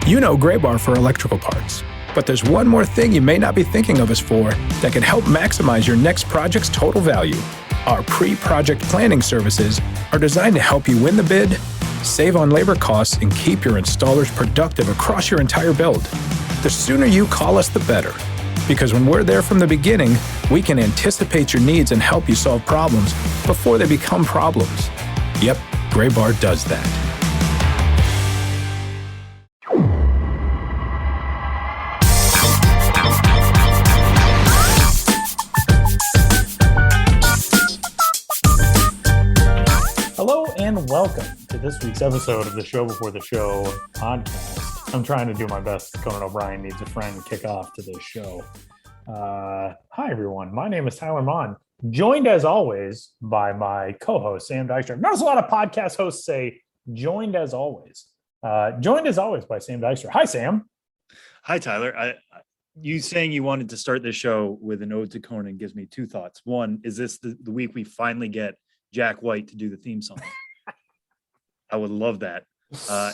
You know Graybar for electrical parts, but there's one more thing you may not be thinking of us for that can help maximize your next project's total value. Our pre-project planning services are designed to help you win the bid, save on labor costs, and keep your installers productive across your entire build. The sooner you call us, the better. Because when we're there from the beginning, we can anticipate your needs and help you solve problems before they become problems. Yep, Graybar does that. Hello and welcome to this week's episode of the Show Before the Show podcast. I'm trying to do my best. Conan O'Brien needs a friend to kick off to this show. Hi, everyone. My name is Tyler Mon, joined as always by my co-host, Sam Dykstra. I've noticed a lot of podcast hosts say joined as always. Joined as always by Sam Dykstra. Hi, Sam. Hi, Tyler. You saying you wanted to start this show with an ode to Conan gives me two thoughts. One, is this the week we finally get Jack White to do the theme song? I would love that.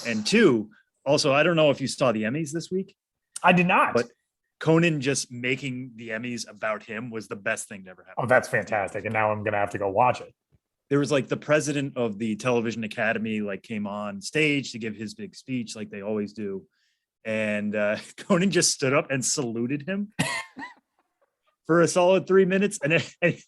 And two, also, I don't know if you saw the Emmys this week. I did not. But Conan just making the Emmys about him was the best thing to ever happen. Oh, that's fantastic. And now I'm going to have to go watch it. There was like the president of the Television Academy came on stage to give his big speech like they always do. And Conan just stood up and saluted him for a solid 3 minutes. And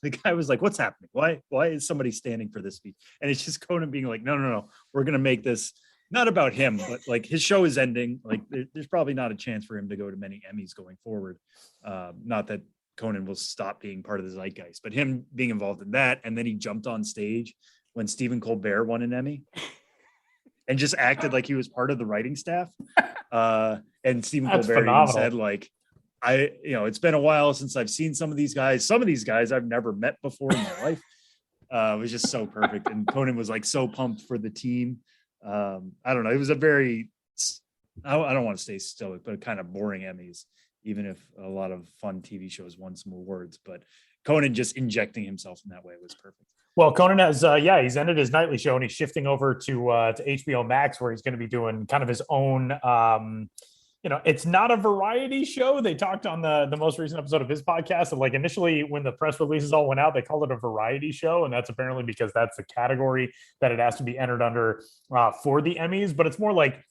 the guy was like, what's happening? Why is somebody standing for this speech? And it's just Conan being like, no. We're going to make this not about him, but his show is ending. There's probably not a chance for him to go to many Emmys going forward. Not that Conan will stop being part of the zeitgeist, but him being involved in that. And then he jumped on stage when Stephen Colbert won an Emmy and just acted like he was part of the writing staff. And Stephen Colbert even said it's been a while since I've seen some of these guys. Some of these guys I've never met before in my life. It was just so perfect. And Conan was so pumped for the team. I don't know. It was a very, I don't want to say stoic, but kind of boring Emmys, even if a lot of fun TV shows won some awards. But Conan just injecting himself in that way was perfect. Well, Conan has, he's ended his nightly show and he's shifting over to HBO Max, where he's going to be doing kind of his own, it's not a variety show. They talked on the most recent episode of his podcast. And initially when the press releases all went out, they called it a variety show. And that's apparently because that's the category that it has to be entered under for the Emmys. But it's more like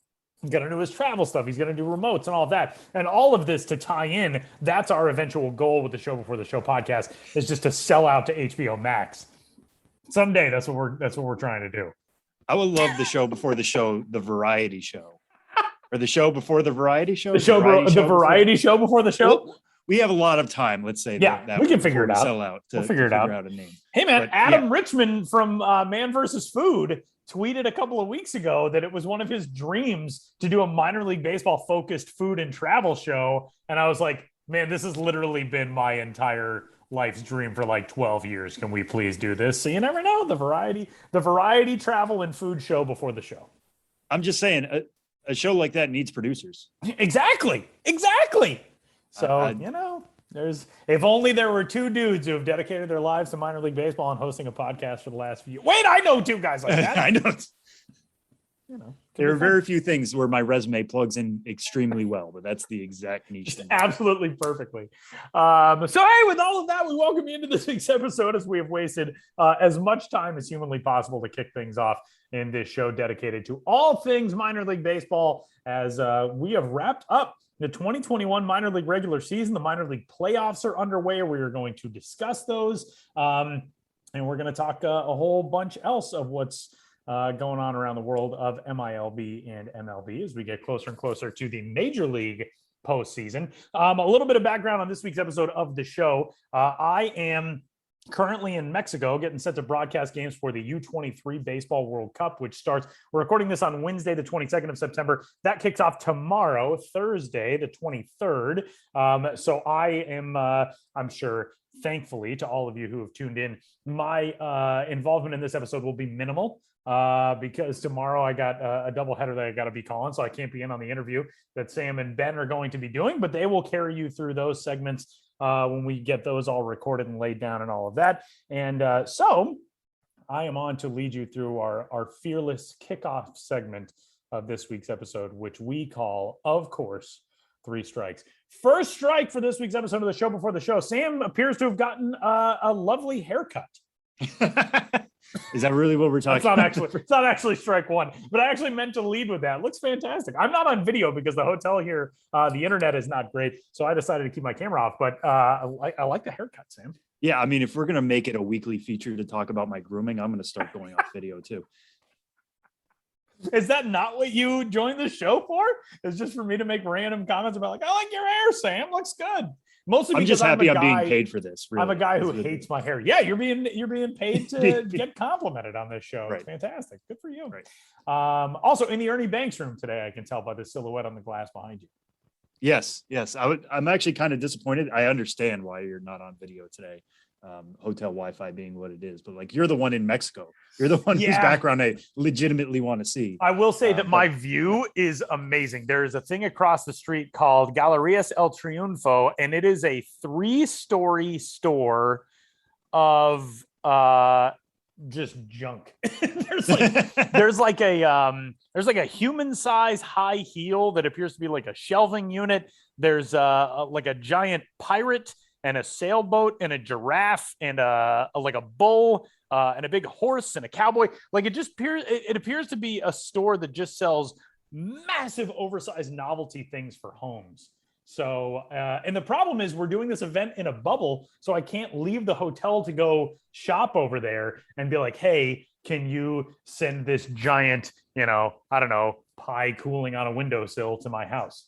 he's going to do his travel stuff. He's going to do remotes and all of that. And all of this to tie in. That's our eventual goal with the Show Before the Show podcast, is just to sell out to HBO Max. Someday, that's what we're trying to do. I would love the Show Before the Show, the variety show. Or the show before the variety show? The variety show before the show? Well, we have a lot of time, let's say. We can figure it out. We'll figure it out. A name. Hey, man, Adam Richmond from Man vs. Food tweeted a couple of weeks ago that it was one of his dreams to do a minor league baseball focused food and travel show. And I was like, man, this has literally been my entire life's dream for 12 years. Can we please do this? So you never know. The variety travel and food show before the show. I'm just saying, a show like that needs producers. Exactly. So, there's, if only there were two dudes who have dedicated their lives to minor league baseball and hosting a podcast for the last few years. Wait, I know two guys like that. I know. There are very few things where my resume plugs in extremely well, but that's the exact niche. Just absolutely perfectly. With all of that, we welcome you into this week's episode, as we have wasted as much time as humanly possible to kick things off in this show dedicated to all things minor league baseball, as we have wrapped up the 2021 minor league regular season. The minor league playoffs are underway. We are going to discuss those, and we're going to talk a whole bunch else of what's going on around the world of MiLB and MLB as we get closer and closer to the Major League postseason. A little bit of background on this week's episode of the show. I am currently in Mexico getting set to broadcast games for the U23 Baseball World Cup, which starts, we're recording this on Wednesday, the 22nd of September. That kicks off tomorrow, Thursday, the 23rd. So I am, I'm sure, thankfully, to all of you who have tuned in, my involvement in this episode will be minimal. Because tomorrow I got a doubleheader that I got to be calling, so I can't be in on the interview that Sam and Ben are going to be doing, but they will carry you through those segments when we get those all recorded and laid down and all of that. And so I am on to lead you through our fearless kickoff segment of this week's episode, which we call, of course, Three Strikes. First strike for this week's episode of the show before the show. Sam appears to have gotten a lovely haircut. Is that really what we're talking about? It's not actually strike one, but I actually meant to lead with that. It looks fantastic. I'm not on video because the hotel here, the internet is not great. So I decided to keep my camera off, but I like the haircut, Sam. Yeah, I mean, if we're going to make it a weekly feature to talk about my grooming, I'm going to start going off video too. Is that not what you joined the show for? It's just for me to make random comments about like, I like your hair, Sam. Looks good. Mostly I'm because just happy I'm being paid for this. Really. I'm a guy who hates my hair. Yeah, you're being paid to get complimented on this show. Right. It's fantastic. Good for you. Right. Also in the Ernie Banks room today, I can tell by the silhouette on the glass behind you. Yes. I'm actually kind of disappointed. I understand why you're not on video today. Hotel Wi-Fi being what it is, but like you're the one in Mexico. You're the one whose background I legitimately want to see. I will say that my view is amazing. There is a thing across the street called Galerías El Triunfo, and it is a 3-story store of just junk. there's like a human size high heel that appears to be like a shelving unit. There's like a giant pirate and a sailboat and a giraffe and a bull and a big horse and a cowboy. Like it appears to be a store that just sells massive oversized novelty things for homes. So, and the problem is we're doing this event in a bubble, so I can't leave the hotel to go shop over there and be like, hey, can you send this giant, pie cooling on a windowsill to my house?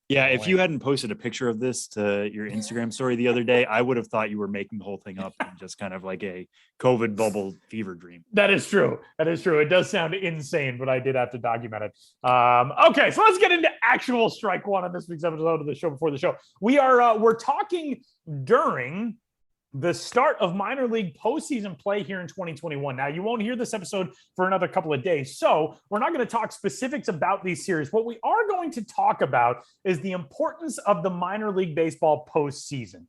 Yeah, if you hadn't posted a picture of this to your Instagram story the other day, I would have thought you were making the whole thing up and just kind of like a COVID bubble fever dream. That is true. It does sound insane, but I did have to document it. Okay, so let's get into actual strike one on this week's episode of the show before the show. We're talking during the start of minor league postseason play here in 2021. Now, you won't hear this episode for another couple of days, so we're not going to talk specifics about these series. What we are going to talk about is the importance of the minor league baseball postseason.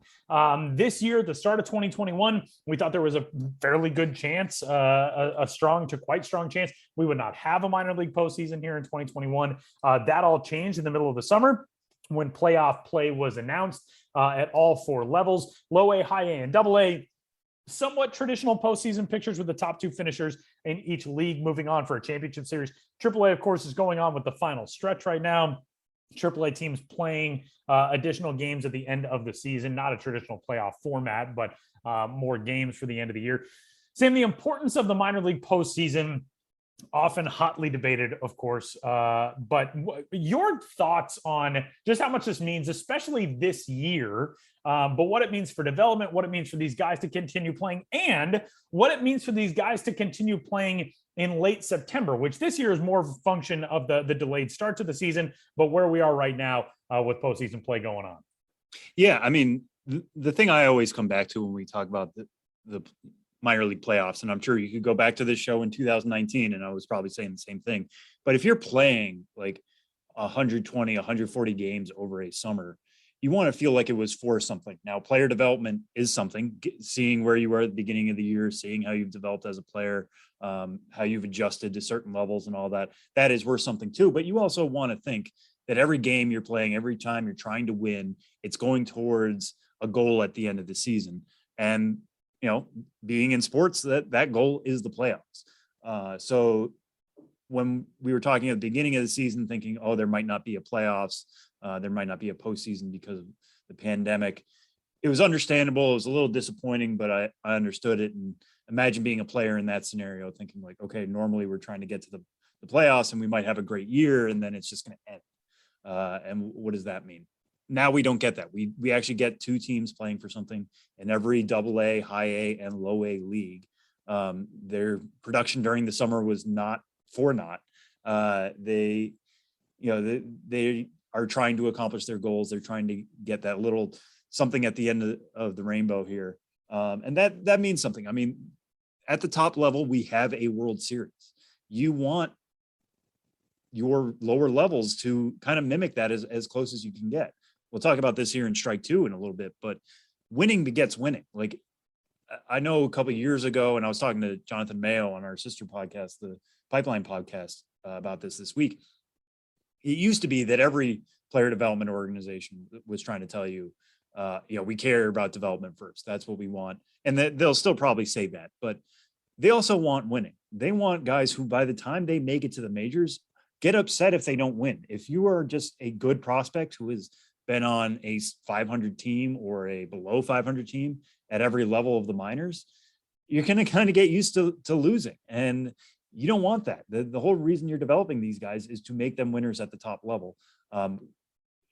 This year, the start of 2021, we thought there was a fairly good chance, a strong to quite strong chance, we would not have a minor league postseason here in 2021. That all changed in the middle of the summer when playoff play was announced at all 4 levels, low A, high A, and double A. Somewhat traditional postseason pictures with the top 2 finishers in each league moving on for a championship series. AAA, of course, is going on with the final stretch right now. AAA teams playing additional games at the end of the season, not a traditional playoff format, but more games for the end of the year. Sam, the importance of the minor league postseason, often hotly debated, of course, but your thoughts on just how much this means, especially this year, but what it means for development, what it means for these guys to continue playing, and what it means for these guys to continue playing in late September, which this year is more of a function of the delayed start to the season, but where we are right now with postseason play going on. Yeah, I mean, the thing I always come back to when we talk about the minor league playoffs, and I'm sure you could go back to this show in 2019 and I was probably saying the same thing, but if you're playing like 120, 140 games over a summer, you want to feel like it was for something. Now, player development is something, seeing where you were at the beginning of the year, seeing how you've developed as a player, how you've adjusted to certain levels and all that, that is worth something too. But you also want to think that every game you're playing, every time you're trying to win, it's going towards a goal at the end of the season. And being in sports, that goal is the playoffs. So when we were talking at the beginning of the season, thinking, there might not be a playoffs, there might not be a postseason because of the pandemic, it was understandable. It was a little disappointing, but I understood it. And imagine being a player in that scenario, thinking like, okay, normally we're trying to get to the playoffs and we might have a great year and then it's just going to end. And what does that mean? Now we don't get that. We actually get 2 teams playing for something in every double A, high A, and low A league. Their production during the summer was not for naught. They are trying to accomplish their goals. They're trying to get that little something at the end of the rainbow here. And that means something. I mean, at the top level, we have a World Series. You want your lower levels to kind of mimic that as close as you can get. We'll talk about this here in strike 2 in a little bit, but winning begets winning. Like I know a couple of years ago, and I was talking to Jonathan Mayo on our sister podcast, the Pipeline podcast, about this week. It used to be that every player development organization was trying to tell you, we care about development first. That's what we want. And they'll still probably say that, but they also want winning. They want guys who, by the time they make it to the majors, get upset if they don't win. If you are just a good prospect who has been on a 500 team or a below 500 team at every level of the minors, you're going to kind of get used to losing. And you don't want that. The whole reason you're developing these guys is to make them winners at the top level.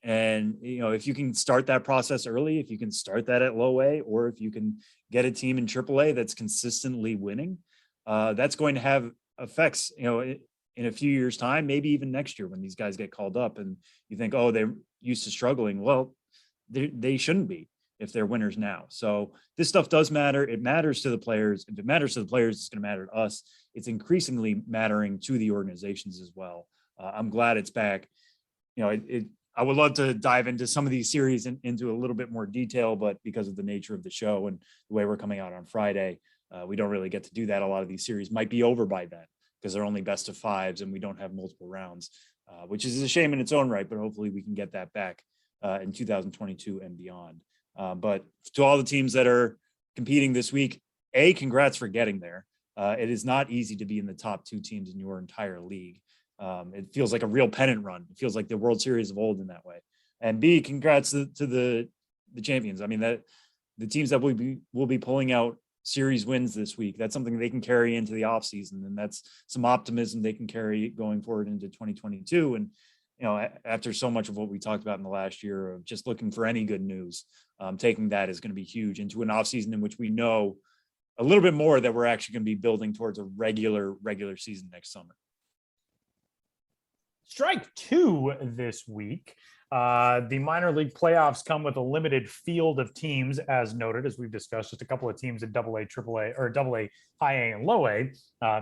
And, if you can start that process early, if you can start that at low A, or if you can get a team in AAA that's consistently winning, that's going to have effects, in a few years' time, maybe even next year when these guys get called up and you think, oh, they're used to struggling. Well, they shouldn't be if they're winners now. So this stuff does matter. It matters to the players. If it matters to the players, it's going to matter to us. It's increasingly mattering to the organizations as well. I'm glad it's back. I would love to dive into some of these series into a little bit more detail, but because of the nature of the show and the way we're coming out on Friday, we don't really get to do that. A lot of these series might be over by then because they're only best of fives and we don't have multiple rounds, which is a shame in its own right, but hopefully we can get that back in 2022 and beyond. But to all the teams that are competing this week, congrats for getting there. It is not easy to be in the top two teams in your entire league. It feels like a real pennant run. It feels like the World Series of old in that way. And B, congrats to the champions. I mean, that the teams that will be pulling out series wins this week, that's something they can carry into the offseason. And that's some optimism they can carry going forward into 2022. And, after so much of what we talked about in the last year of just looking for any good news, taking that is going to be huge into an offseason in which we know a little bit more that we're actually going to be building towards a regular season next summer. Strike two this week. The minor league playoffs come with a limited field of teams, as noted, as we've discussed, just a couple of teams at AA, AAA, or AA, high A, and low A,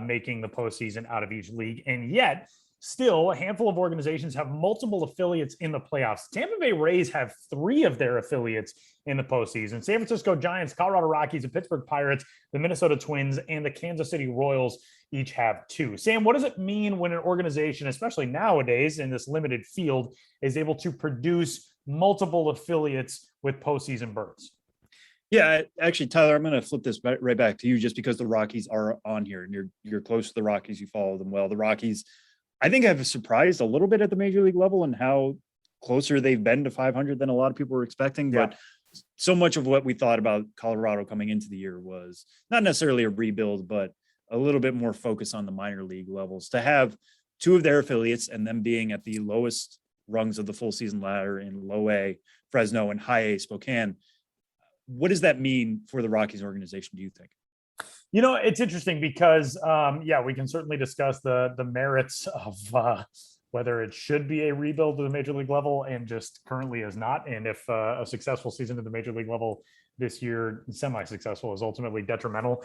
making the postseason out of each league. And yet, still, a handful of organizations have multiple affiliates in the playoffs. Tampa Bay Rays have 3 of their affiliates in the postseason. San Francisco Giants, Colorado Rockies, the Pittsburgh Pirates, the Minnesota Twins, and the Kansas City Royals each have 2. Sam, what does it mean when an organization, especially nowadays in this limited field, is able to produce multiple affiliates with postseason berths? Yeah, actually, Tyler, I'm going to flip this right back to you just because the Rockies are on here and you're close to the Rockies. You follow them well. The Rockies, I think, have surprised a little bit at the major league level and how closer they've been to 500 than a lot of people were expecting. Yeah. But so much of what we thought about Colorado coming into the year was not necessarily a rebuild, but a little bit more focus on the minor league levels. To have 2 of their affiliates and them being at the lowest rungs of the full season ladder in low A, Fresno, and high A, Spokane. What does that mean for the Rockies organization, do you think? It's interesting because, we can certainly discuss the merits of whether it should be a rebuild to the major league level and just currently is not. And if a successful season at the major league level this year, semi-successful, is ultimately detrimental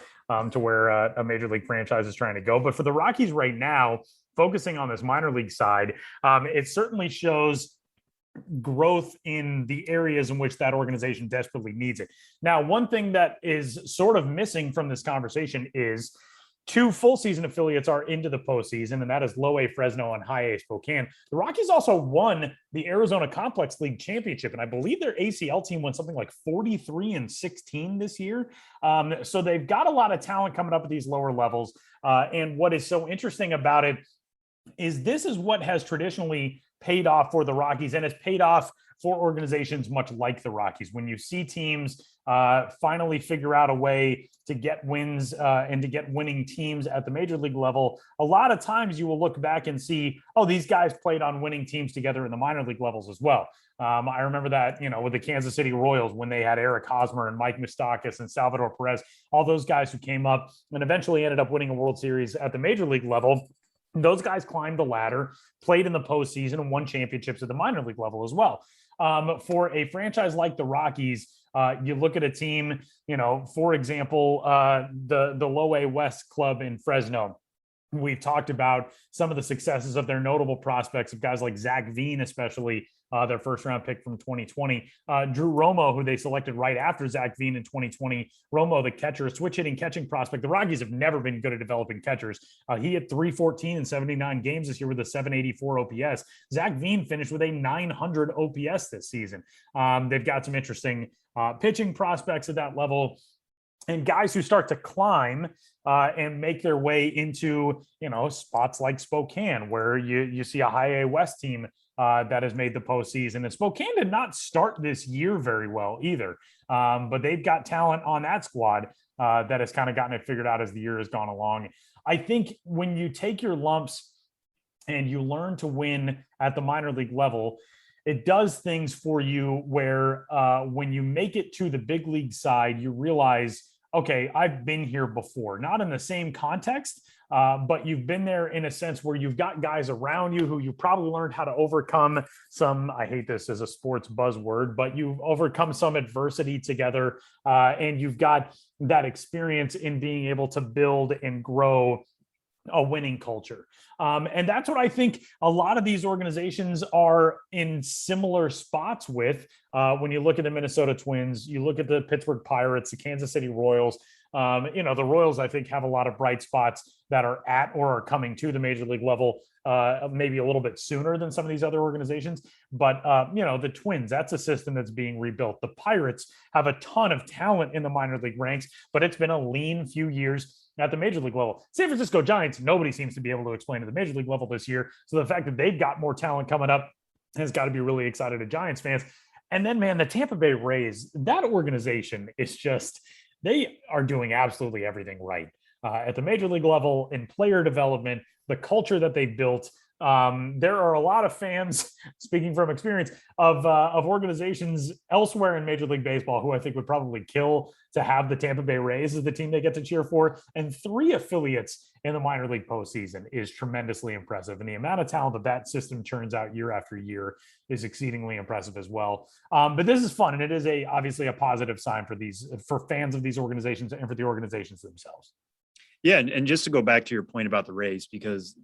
to where a major league franchise is trying to go. But for the Rockies right now, focusing on this minor league side, it certainly shows growth in the areas in which that organization desperately needs it. Now, one thing that is sort of missing from this conversation is 2 full season affiliates are into the postseason, and that is low A Fresno and high A Spokane. The Rockies also won the Arizona Complex League Championship, and I believe their ACL team won something like 43-16 this year. So they've got a lot of talent coming up at these lower levels. And what is so interesting about it is this is what has traditionally paid off for the Rockies, and it's paid off for organizations much like the Rockies. When you see teams finally figure out a way to get wins and to get winning teams at the major league level, a lot of times you will look back and see, oh, these guys played on winning teams together in the minor league levels as well. I remember that, with the Kansas City Royals when they had Eric Hosmer and Mike Moustakas and Salvador Perez, all those guys who came up and eventually ended up winning a World Series at the major league level. Those guys climbed the ladder, played in the postseason, and won championships at the minor league level as well. For a franchise like the Rockies, you look at a team, for example, the Low A West club in Fresno. We've talked about some of the successes of their notable prospects, of guys like Zach Veen, especially their first round pick from 2020. Drew Romo, who they selected right after Zach Veen in 2020. Romo, the catcher, switch hitting catching prospect. The Rockies have never been good at developing catchers. He hit 314 in 79 games this year with a 784 OPS. Zach Veen finished with a 900 OPS this season. They've got some interesting pitching prospects at that level, and guys who start to climb and make their way into, spots like Spokane, where you see a high A West team that has made the postseason. And Spokane did not start this year very well either, but they've got talent on that squad that has kind of gotten it figured out as the year has gone along. I think when you take your lumps and you learn to win at the minor league level, it does things for you where when you make it to the big league side, you realize, okay, I've been here before, not in the same context, but you've been there in a sense where you've got guys around you who you probably learned how to overcome some, I hate this as a sports buzzword, but you've overcome some adversity together, and you've got that experience in being able to build and grow a winning culture. And that's what I think a lot of these organizations are in similar spots with. When you look at the Minnesota Twins, you look at the Pittsburgh Pirates, the Kansas City Royals. The Royals, I think, have a lot of bright spots that are at or are coming to the major league level, maybe a little bit sooner than some of these other organizations. But, the Twins, that's a system that's being rebuilt. The Pirates have a ton of talent in the minor league ranks, but it's been a lean few years at the major league level. San Francisco Giants, nobody seems to be able to explain to the major league level this year. So the fact that they've got more talent coming up has got to be really excited to Giants fans. And then, man, the Tampa Bay Rays, that organization is just, they are doing absolutely everything right at the major league level in player development, the culture that they've built. There are a lot of fans, speaking from experience, of organizations elsewhere in Major League Baseball who I think would probably kill to have the Tampa Bay Rays as the team they get to cheer for. And 3 affiliates in the minor league postseason is tremendously impressive. And the amount of talent that system turns out year after year is exceedingly impressive as well. But this is fun, and it is obviously a positive sign for fans of these organizations and for the organizations themselves. Yeah, and just to go back to your point about the Rays, because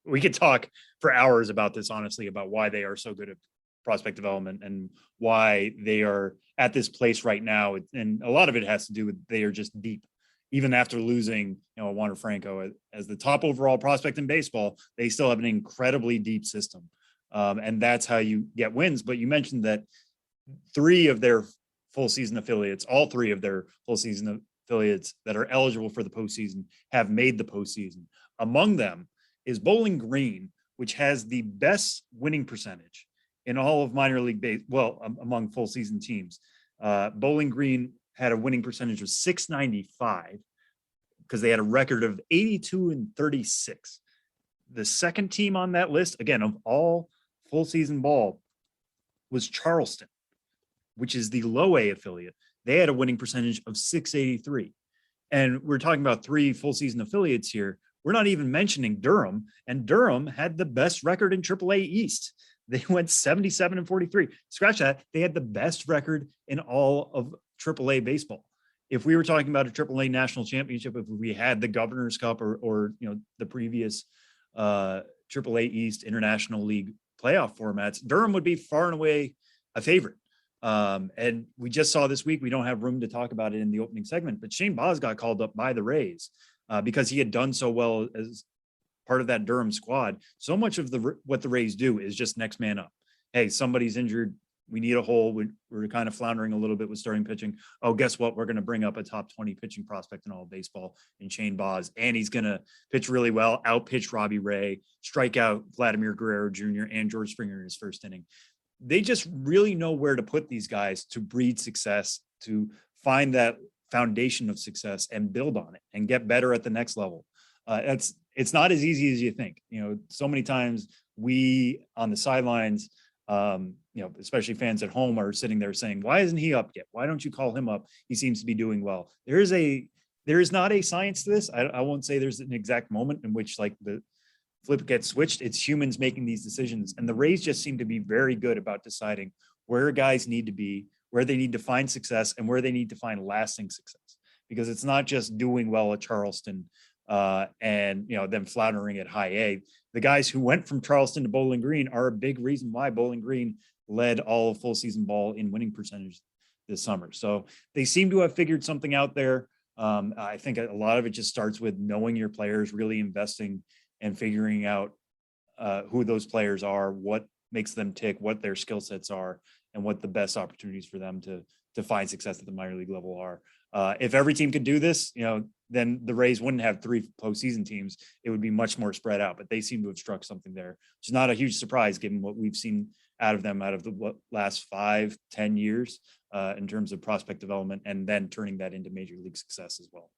we could talk for hours about this, honestly, about why they are so good at prospect development and why they are at this place right now. And a lot of it has to do with they are just deep. Even after losing, Wander Franco as the top overall prospect in baseball, they still have an incredibly deep system. And that's how you get wins. But you mentioned that 3 of their full season affiliates, all 3 of their full season affiliates that are eligible for the postseason have made the postseason. Among them is Bowling Green, which has the best winning percentage in all of minor league baseball, among full season teams. Bowling Green had a winning percentage of .695 because they had a record of 82-36. The second team on that list, again, of all full season ball, was Charleston, which is the low A affiliate. They had a winning percentage of .683. And we're talking about 3 full season affiliates here. We're not even mentioning Durham, and Durham had the best record in AAA East. They went 77-43. Scratch that. They had the best record in all of AAA baseball. If we were talking about a AAA national championship, if we had the Governor's Cup or the previous AAA East International League playoff formats, Durham would be far and away a favorite. And we just saw this week, we don't have room to talk about it in the opening segment, but Shane Baz got called up by the Rays because he had done so well as part of that Durham squad. So much of what the Rays do is just next man up. Hey, somebody's injured. We need a hole. We're kind of floundering a little bit with starting pitching. Oh, guess what? We're going to bring up a top 20 pitching prospect in all of baseball in Shane Baz, and he's going to pitch really well, outpitch Robbie Ray, strike out Vladimir Guerrero Jr. and George Springer in his first inning. They just really know where to put these guys to breed success, to find that foundation of success and build on it and get better at the next level. It's not as easy as you think. So many times we on the sidelines, especially fans at home, are sitting there saying, why isn't he up yet? Why don't you call him up? He seems to be doing well. There is not a science to this. I won't say there's an exact moment in which like the flip gets switched. It's humans making these decisions. And the Rays just seem to be very good about deciding where guys need to be, where they need to find success, and where they need to find lasting success. Because it's not just doing well at Charleston and them floundering at high A. The guys who went from Charleston to Bowling Green are a big reason why Bowling Green led all of full season ball in winning percentage this summer. So they seem to have figured something out there. I think a lot of it just starts with knowing your players, really investing and figuring out who those players are, what makes them tick, what their skill sets are, and what the best opportunities for them to find success at the minor league level are. If every team could do this, then the Rays wouldn't have 3 postseason teams. It would be much more spread out, but they seem to have struck something there, which is not a huge surprise given what we've seen out of them out of the last 5-10 years in terms of prospect development, and then turning that into major league success as well.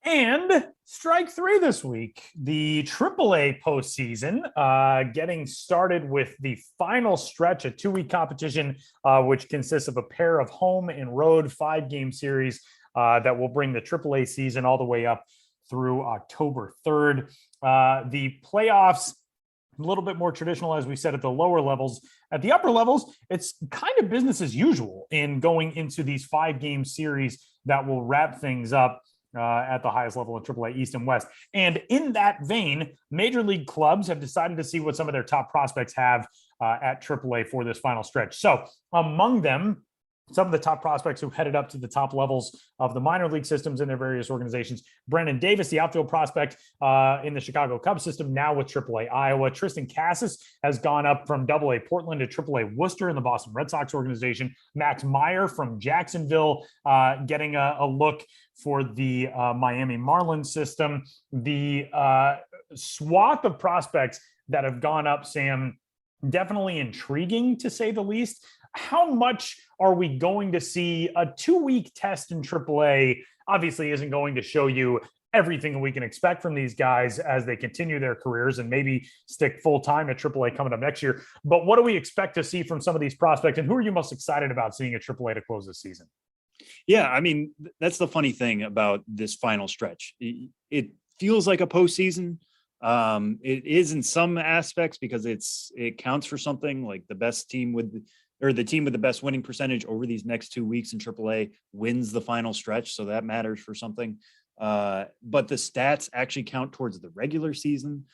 And strike 3 this week, the AAA postseason, getting started with the final stretch, a 2-week competition, which consists of a pair of home and road 5-game series that will bring the AAA season all the way up through October 3rd. The playoffs, a little bit more traditional, as we said, at the lower levels. At the upper levels, it's kind of business as usual in going into these 5-game series that will wrap things up at the highest level of AAA East and West. And in that vein, major league clubs have decided to see what some of their top prospects have at AAA for this final stretch. So among them, some of the top prospects who headed up to the top levels of the minor league systems in their various organizations. Brendan Davis, the outfield prospect in the Chicago Cubs system, now with AAA Iowa. Tristan Casas has gone up from AA Portland to AAA Worcester in the Boston Red Sox organization. Max Meyer from Jacksonville getting a look for the Miami Marlins system. The swath of prospects that have gone up, Sam, definitely intriguing to say the least. How much are we going to see? A 2-week test in AAA obviously isn't going to show you everything we can expect from these guys as they continue their careers and maybe stick full-time at AAA coming up next year. But what do we expect to see from some of these prospects, and who are you most excited about seeing at AAA to close this season? Yeah, I mean, that's the funny thing about this final stretch. It feels like a postseason. It is in some aspects because it counts for something, like the best team the team with the best winning percentage over these next 2 weeks in AAA wins the final stretch. So that matters for something. But the stats actually count towards the regular season.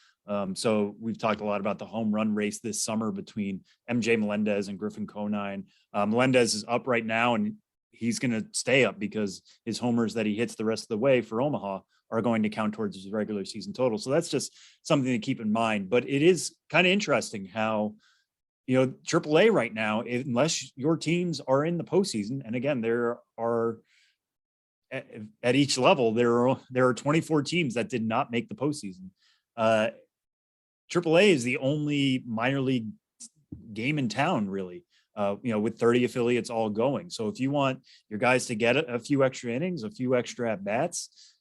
So we've talked a lot about the home run race this summer between MJ Melendez and Griffin Conine. Melendez is up right now, and he's going to stay up because his homers that he hits the rest of the way for Omaha are going to count towards his regular season total. So that's just something to keep in mind. But it is kind of interesting how, AAA right now, unless your teams are in the postseason, and again, there are at each level, there are 24 teams that did not make the postseason. AAA is the only minor league game in town, really, with 30 affiliates all going. So if you want your guys to get a few extra innings, a few extra at bats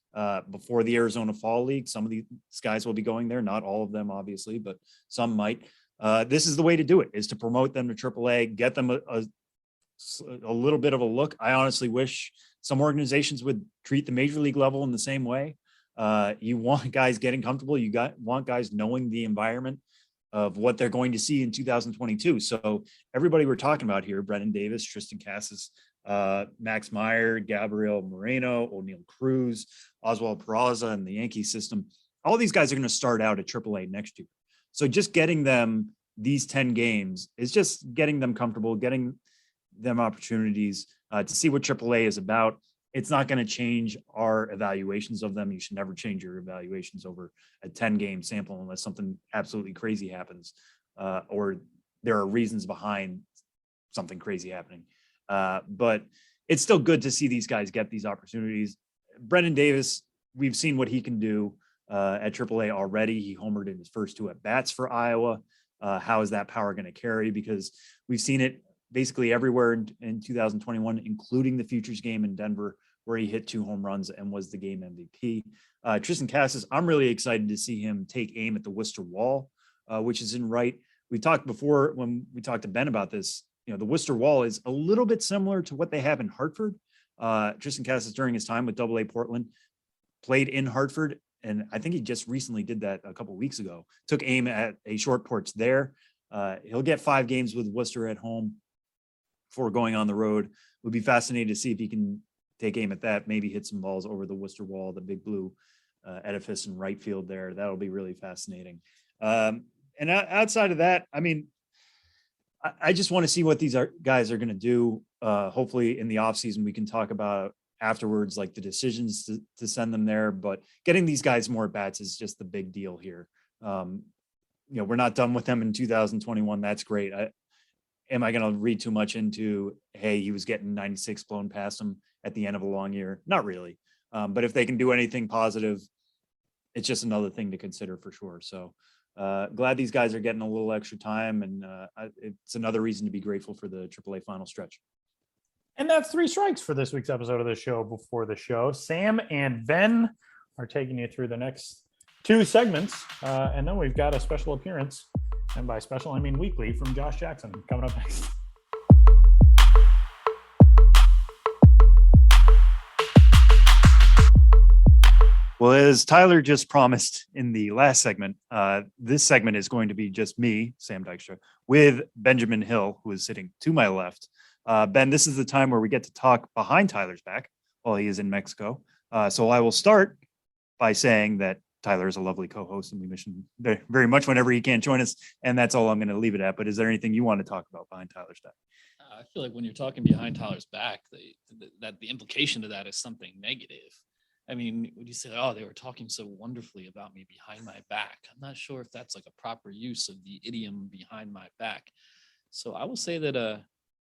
before the Arizona Fall League, some of these guys will be going there. Not all of them, obviously, but some might. This is the way to do it, is to promote them to AAA, get them a little bit of a look. I honestly wish some organizations would treat the major league level in the same way. You want guys getting comfortable. Want guys knowing the environment of what they're going to see in 2022. So everybody we're talking about here, Brendan Davis, Tristan Casas, Max Meyer, Gabriel Moreno, O'Neill Cruz, Oswald Peraza, and the Yankee system, all these guys are going to start out at AAA next year. So just getting them these 10 games is just getting them comfortable, getting them opportunities to see what AAA is about. It's not going to change our evaluations of them. You should never change your evaluations over a 10-game sample unless something absolutely crazy happens or there are reasons behind something crazy happening. But it's still good to see these guys get these opportunities. Brendan Davis, we've seen what he can do at AAA already. He homered in his first 2 at-bats for Iowa. How is that power going to carry? Because we've seen it basically everywhere in 2021, including the Futures game in Denver, where he hit 2 home runs and was the game MVP. Tristan Casas, I'm really excited to see him take aim at the Worcester Wall, which is in right. We talked before when we talked to Ben about this. The Worcester Wall is a little bit similar to what they have in Hartford. Tristan Casas, during his time with AA Portland, played in Hartford, and I think he just recently did that a couple of weeks ago. Took aim at a short porch there. He'll get 5 games with Worcester at home before going on the road. Would be fascinated to see if he can take aim at that, maybe hit some balls over the Worcester Wall, the Big Blue. edifice in right field there. That'll be really fascinating. And outside of that, I mean, I just want to see what these guys are going to do. Hopefully in the offseason, we can talk about afterwards, like the decisions to send them there, but getting these guys more bats is just the big deal here. We're not done with them in 2021. That's great. Am I going to read too much into, hey, he was getting 96 blown past him at the end of a long year? Not really. But if they can do anything positive, it's just another thing to consider for sure. So glad these guys are getting a little extra time, and it's another reason to be grateful for the AAA final stretch. And that's 3 strikes for this week's episode of the show. Before the show, Sam and Ben are taking you through the next 2 segments. And then we've got a special appearance. And by special, I mean weekly, from Josh Jackson coming up next. Well, as Tyler just promised in the last segment, this segment is going to be just me, Sam Dykstra, with Benjamin Hill, who is sitting to my left. Ben, this is the time where we get to talk behind Tyler's back while he is in Mexico. So I will start by saying that Tyler is a lovely co-host, and we miss him very much whenever he can't join us. And that's all I'm going to leave it at. But is there anything you want to talk about behind Tyler's back? I feel like when you're talking behind Tyler's back, that the implication to that is something negative. I mean, would you say, oh, they were talking so wonderfully about me behind my back? I'm not sure if that's like a proper use of the idiom behind my back. So I will say that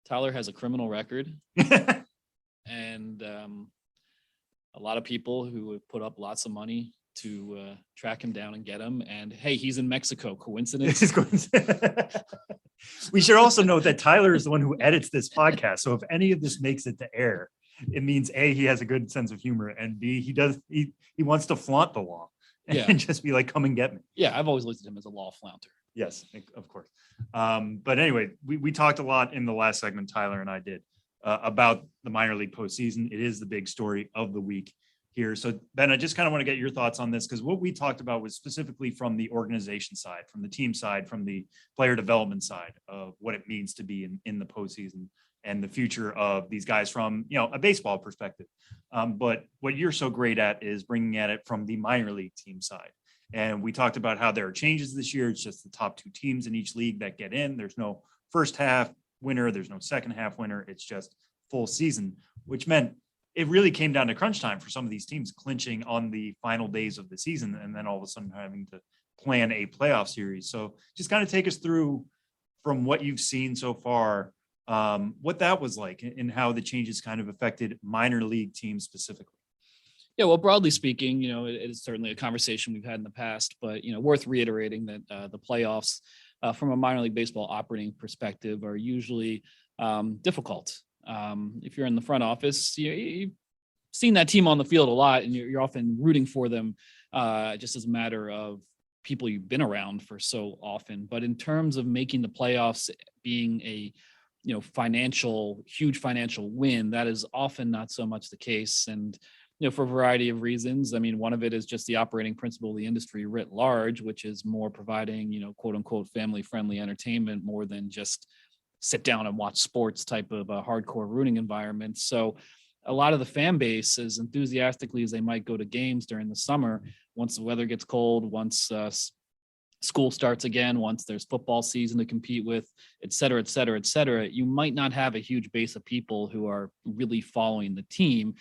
Tyler has a criminal record and a lot of people who have put up lots of money to track him down and get him. And hey, he's in Mexico. Coincidence? We should also note that Tyler is the one who edits this podcast. So if any of this makes it to air, it means A, he has a good sense of humor, and B, he wants to flaunt the law and just be like, come and get me. Yeah, I've always looked at him as a law flaunter. Yes, of course. But anyway, we talked a lot in the last segment, Tyler and I did, about the minor league postseason. It is the big story of the week here. So Ben, I just kind of want to get your thoughts on this, because what we talked about was specifically from the organization side, from the team side, from the player development side of what it means to be in the postseason and the future of these guys from, a baseball perspective. But what you're so great at is bringing at it from the minor league team side. And we talked about how there are changes this year. It's just the top 2 teams in each league that get in. There's no first half winner. There's no second half winner. It's just full season, which meant it really came down to crunch time for some of these teams clinching on the final days of the season, and then all of a sudden having to plan a playoff series. So just kind of take us through, from what you've seen so far, what that was like and how the changes kind of affected minor league teams specifically. Yeah, well, broadly speaking, it is certainly a conversation we've had in the past, but, worth reiterating that the playoffs from a minor league baseball operating perspective are usually difficult. If you're in the front office, you've seen that team on the field a lot, and you're often rooting for them just as a matter of people you've been around for so often. But in terms of making the playoffs being a huge financial win, that is often not so much the case. And for a variety of reasons. I mean, one of it is just the operating principle of the industry writ large, which is more providing, quote unquote, family friendly entertainment more than just sit down and watch sports type of a hardcore rooting environment. So a lot of the fan base, as enthusiastically as they might go to games during the summer, once the weather gets cold, once school starts again, once there's football season to compete with, et cetera, et cetera, et cetera, you might not have a huge base of people who are really following the team.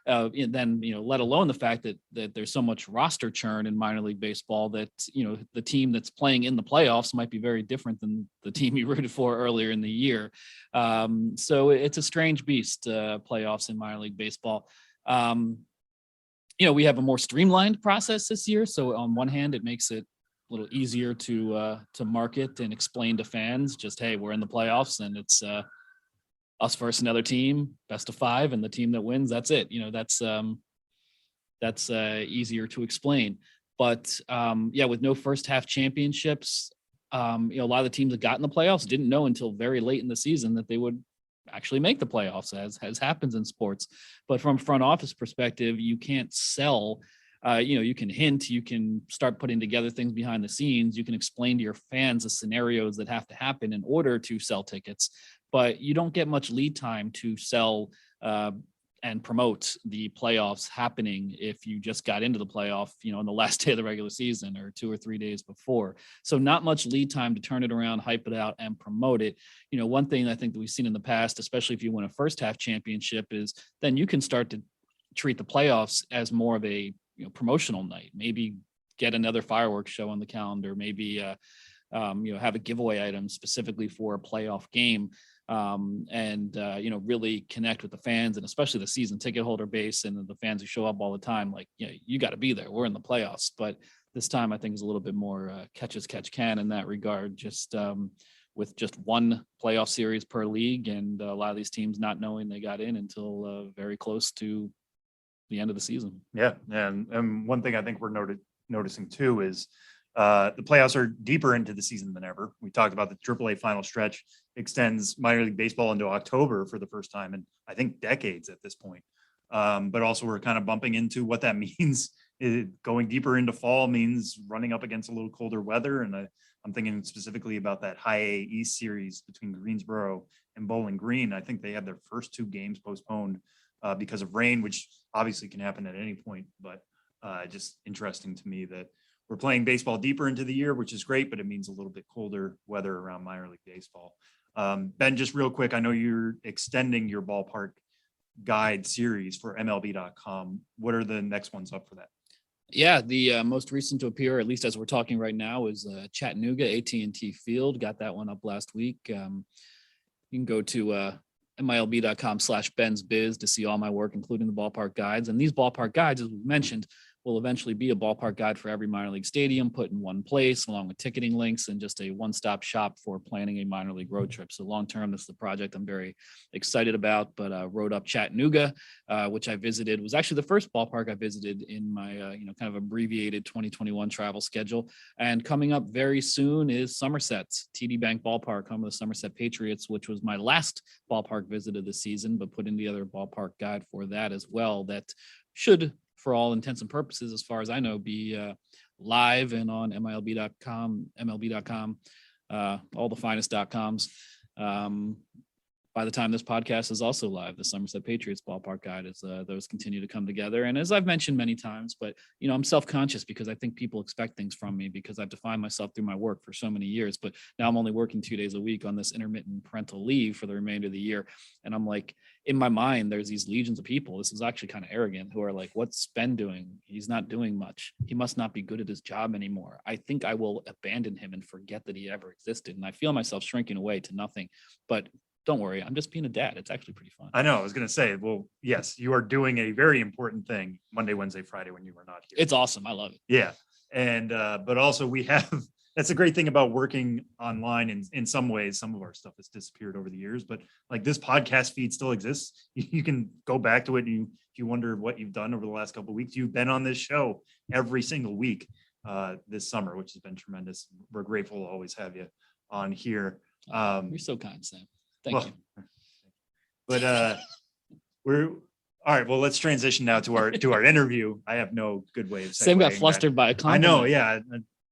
Then, let alone the fact that there's so much roster churn in minor league baseball that, the team that's playing in the playoffs might be very different than the team you rooted for earlier in the year. So it's a strange beast, playoffs in minor league baseball. We have a more streamlined process this year. So on one hand, it makes it a little easier to market and explain to fans just, hey, we're in the playoffs and it's us versus another team, best of 5, and the team that wins, that's it. That's easier to explain. But with no first half championships, a lot of the teams that got in the playoffs didn't know until very late in the season that they would actually make the playoffs, as happens in sports. But from a front office perspective, you can't sell. You can hint, you can start putting together things behind the scenes. You can explain to your fans the scenarios that have to happen in order to sell tickets, but you don't get much lead time to sell and promote the playoffs happening if you just got into the playoff, on the last day of the regular season or 2 or 3 days before. So not much lead time to turn it around, hype it out, and promote it. One thing I think that we've seen in the past, especially if you win a first half championship, is then you can start to treat the playoffs as more of a promotional night. Maybe get another fireworks show on the calendar. Maybe have a giveaway item specifically for a playoff game. And really connect with the fans, and especially the season ticket holder base and the fans who show up all the time. Like, you got to be there. We're in the playoffs. But this time I think is a little bit more catch as catch can in that regard, just with just one playoff series per league, and a lot of these teams not knowing they got in until very close to the end of the season. Yeah. And one thing I think we're noticing too is the playoffs are deeper into the season than ever. We talked about the AAA final stretch extends minor league baseball into October for the first time in, I think, decades at this point. But also we're kind of bumping into what that means. Going deeper into fall means running up against a little colder weather. And I'm thinking specifically about that High A East series between Greensboro and Bowling Green. I think they had their first 2 games postponed because of rain, which obviously can happen at any point. But just interesting to me that we're playing baseball deeper into the year, which is great, but it means a little bit colder weather around minor league baseball. Ben, just real quick, I know you're extending your ballpark guide series for MiLB.com. What are the next ones up for that? Yeah, the most recent to appear, at least as we're talking right now, is Chattanooga, AT&T Field. Got that one up last week. You can go to MiLB.com/Ben's Biz to see all my work, including the ballpark guides. And these ballpark guides, as we mentioned, will eventually be a ballpark guide for every minor league stadium put in one place, along with ticketing links and just a one-stop shop for planning a minor league road trip. So long-term, this is the project I'm very excited about, but rode up Chattanooga, which I visited, was actually the first ballpark I visited in my, kind of abbreviated 2021 travel schedule. And coming up very soon is Somerset, TD Bank Ballpark, home of the Somerset Patriots, which was my last ballpark visit of the season, but put in the other ballpark guide for that as well. That should, for all intents and purposes, as far as I know, be live and on MiLB.com, MLB.com, all the finest.coms. By the time this podcast is also live, the Somerset Patriots ballpark guide, as those continue to come together. And as I've mentioned many times, but I'm self-conscious because I think people expect things from me because I've defined myself through my work for so many years. But now I'm only working 2 days a week on this intermittent parental leave for the remainder of the year. And I'm like, in my mind, there's these legions of people. This is actually kind of arrogant, who are like, what's Ben doing? He's not doing much. He must not be good at his job anymore. I think I will abandon him and forget that he ever existed. And I feel myself shrinking away to nothing. But don't worry, I'm just being a dad. It's actually pretty fun. I know. I was going to say, well, yes, you are doing a very important thing Monday, Wednesday, Friday when you were not here. It's awesome. I love it. Yeah. And, but also we have, that's a great thing about working online. In some ways, some of our stuff has disappeared over the years, but like this podcast feed still exists. You can go back to it. And if you wonder what you've done over the last couple of weeks, you've been on this show every single week this summer, which has been tremendous. We're grateful to always have you on here. You're so kind, Sam. Thank you. But we're all right. Well, let's transition now to our interview. I have no good way of saying. Sam got flustered by a compliment. I know. Yeah,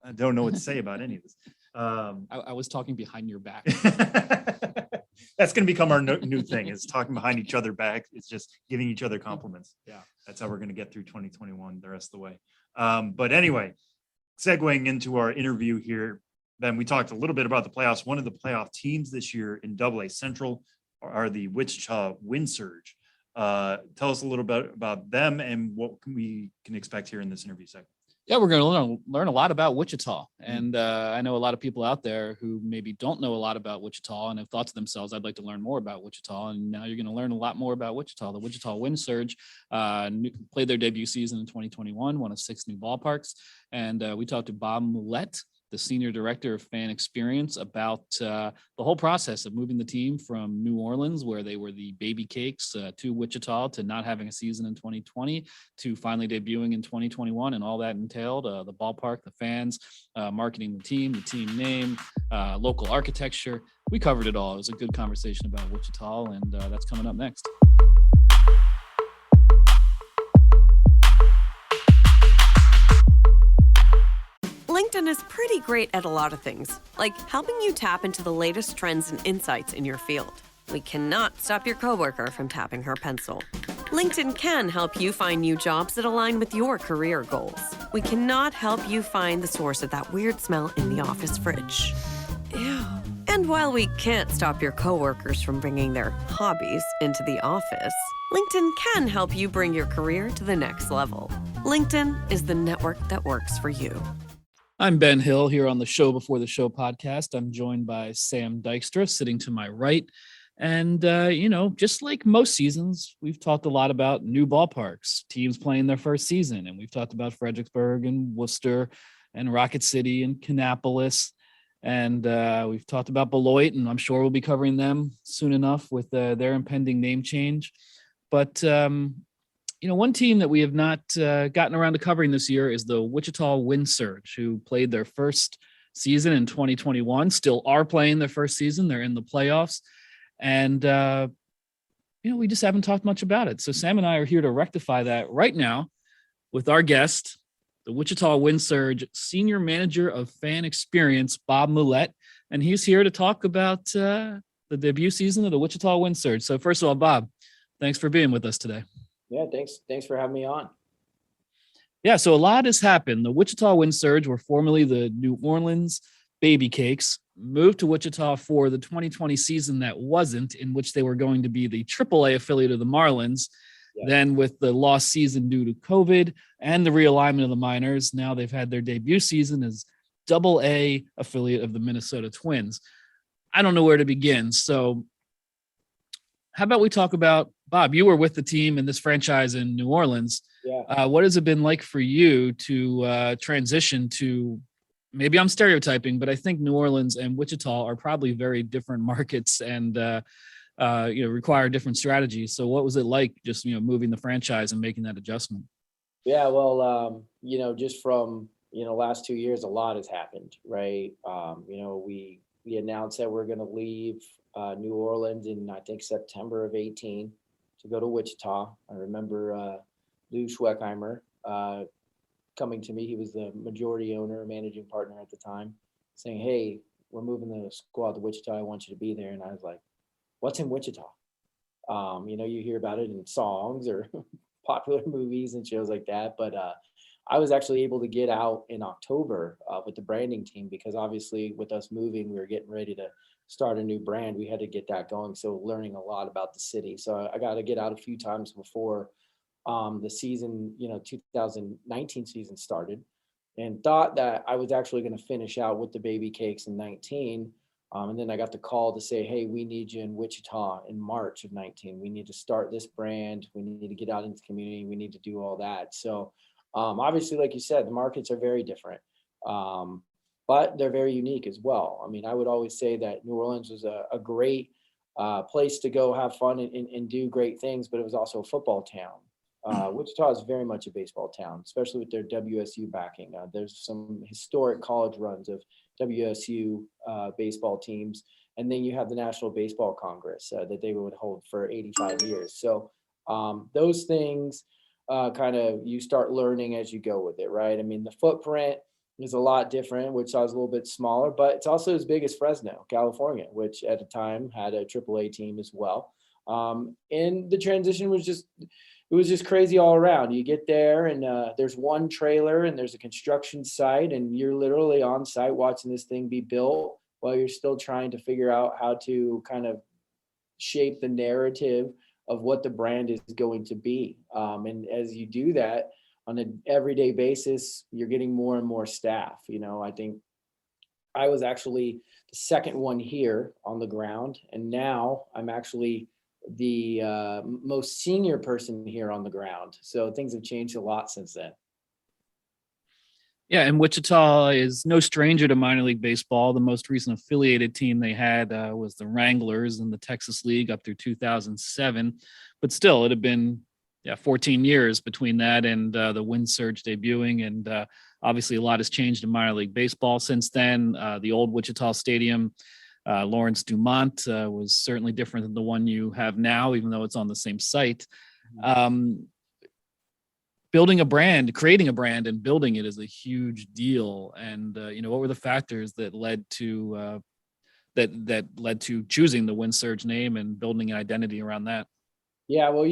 I don't know what to say about any of this. I was talking behind your back. That's going to become our new thing: is talking behind each other back. It's just giving each other compliments. Yeah, that's how we're going to get through 2021 the rest of the way. But anyway, segueing into our interview here. Then we talked a little bit about the playoffs. One of the playoff teams this year in AA Central are the Wichita Wind Surge. Tell us a little bit about them and what we can expect here in this interview segment. Yeah, we're going to learn a lot about Wichita. And I know a lot of people out there who maybe don't know a lot about Wichita and have thought to themselves, I'd like to learn more about Wichita. And now you're going to learn a lot more about Wichita. The Wichita Wind Surge played their debut season in 2021, one of 6 new ballparks. And we talked to Bob Moullette, the senior director of fan experience, about the whole process of moving the team from New Orleans, where they were the baby cakes, to Wichita, to not having a season in 2020, to finally debuting in 2021, and all that entailed, the ballpark, the fans, marketing the team name, local architecture. We covered it all. It was a good conversation about Wichita, and that's coming up next. LinkedIn is pretty great at a lot of things, like helping you tap into the latest trends and insights in your field. We cannot stop your coworker from tapping her pencil. LinkedIn can help you find new jobs that align with your career goals. We cannot help you find the source of that weird smell in the office fridge. Ew. And while we can't stop your coworkers from bringing their hobbies into the office, LinkedIn can help you bring your career to the next level. LinkedIn is the network that works for you. I'm Ben Hill here on the Show Before the Show podcast. I'm joined by Sam Dykstra sitting to my right. And, just like most seasons, we've talked a lot about new ballparks, teams playing their first season. And we've talked about Fredericksburg and Worcester and Rocket City and Kannapolis. And we've talked about Beloit, and I'm sure we'll be covering them soon enough with their impending name change. But, one team that we have not gotten around to covering this year is the Wichita Wind Surge, who played their first season in 2021, still are playing their first season. They're in the playoffs. And, we just haven't talked much about it. So Sam and I are here to rectify that right now with our guest, the Wichita Wind Surge Senior Manager of Fan Experience, Bob Moullette. And he's here to talk about the debut season of the Wichita Wind Surge. So first of all, Bob, thanks for being with us today. Yeah, thanks for having me on. Yeah, so a lot has happened. The Wichita Wind Surge were formerly the New Orleans Baby Cakes, moved to Wichita for the 2020 season that wasn't, in which they were going to be the AAA affiliate of the Marlins. Yeah. Then with the lost season due to COVID and the realignment of the minors, now they've had their debut season as AA affiliate of the Minnesota Twins. I don't know where to begin. So how about we talk about, Bob, you were with the team in this franchise in New Orleans. Yeah. What has it been like for you to transition to, maybe I'm stereotyping, but I think New Orleans and Wichita are probably very different markets and, require different strategies. So what was it like just, moving the franchise and making that adjustment? Yeah, well, just from, last 2 years, a lot has happened, right? We announced that we're going to leave New Orleans in, I think, September of 18 to go to Wichita. I remember Lou Schweckheimer coming to me. He was the majority owner, managing partner at the time, saying, "Hey, we're moving the squad to Wichita. I want you to be there." And I was like, "What's in Wichita?" You hear about it in songs or popular movies and shows like that. But I was actually able to get out in October with the branding team, because obviously with us moving, we were getting ready to start a new brand. We had to get that going. So learning a lot about the city. So I got to get out a few times before the season, 2019 season started, and thought that I was actually going to finish out with the Baby Cakes in 19. And then I got the call to say, "Hey, we need you in Wichita in March of 19. We need to start this brand. We need to get out into the community. We need to do all that." So obviously, like you said, the markets are very different, but they're very unique as well. I mean, I would always say that New Orleans was a great place to go have fun and do great things, but it was also a football town. Wichita is very much a baseball town, especially with their WSU backing. There's some historic college runs of WSU baseball teams. And then you have the National Baseball Congress that they would hold for 85 years. So those things kind of you start learning as you go with it, right? I mean, the footprint is a lot different, which I was a little bit smaller, but it's also as big as Fresno, California, which at the time had a AAA team as well. And the transition was just crazy all around. You get there and there's one trailer and there's a construction site, and you're literally on site watching this thing be built while you're still trying to figure out how to kind of shape the narrative of what the brand is going to be. And as you do that on an everyday basis, you're getting more and more staff. I think I was actually the second one here on the ground, and now I'm actually the most senior person here on the ground. So things have changed a lot since then. Yeah, and Wichita is no stranger to minor league baseball. The most recent affiliated team they had was the Wranglers in the Texas League up through 2007. But still, it had been 14 years between that and the Wind Surge debuting. And obviously, a lot has changed in minor league baseball since then. The old Wichita Stadium, Lawrence Dumont, was certainly different than the one you have now, even though it's on the same site. Building a brand, creating a brand and building it is a huge deal. And, what were the factors that led to that led to choosing the Wind Surge name and building an identity around that? Yeah, well,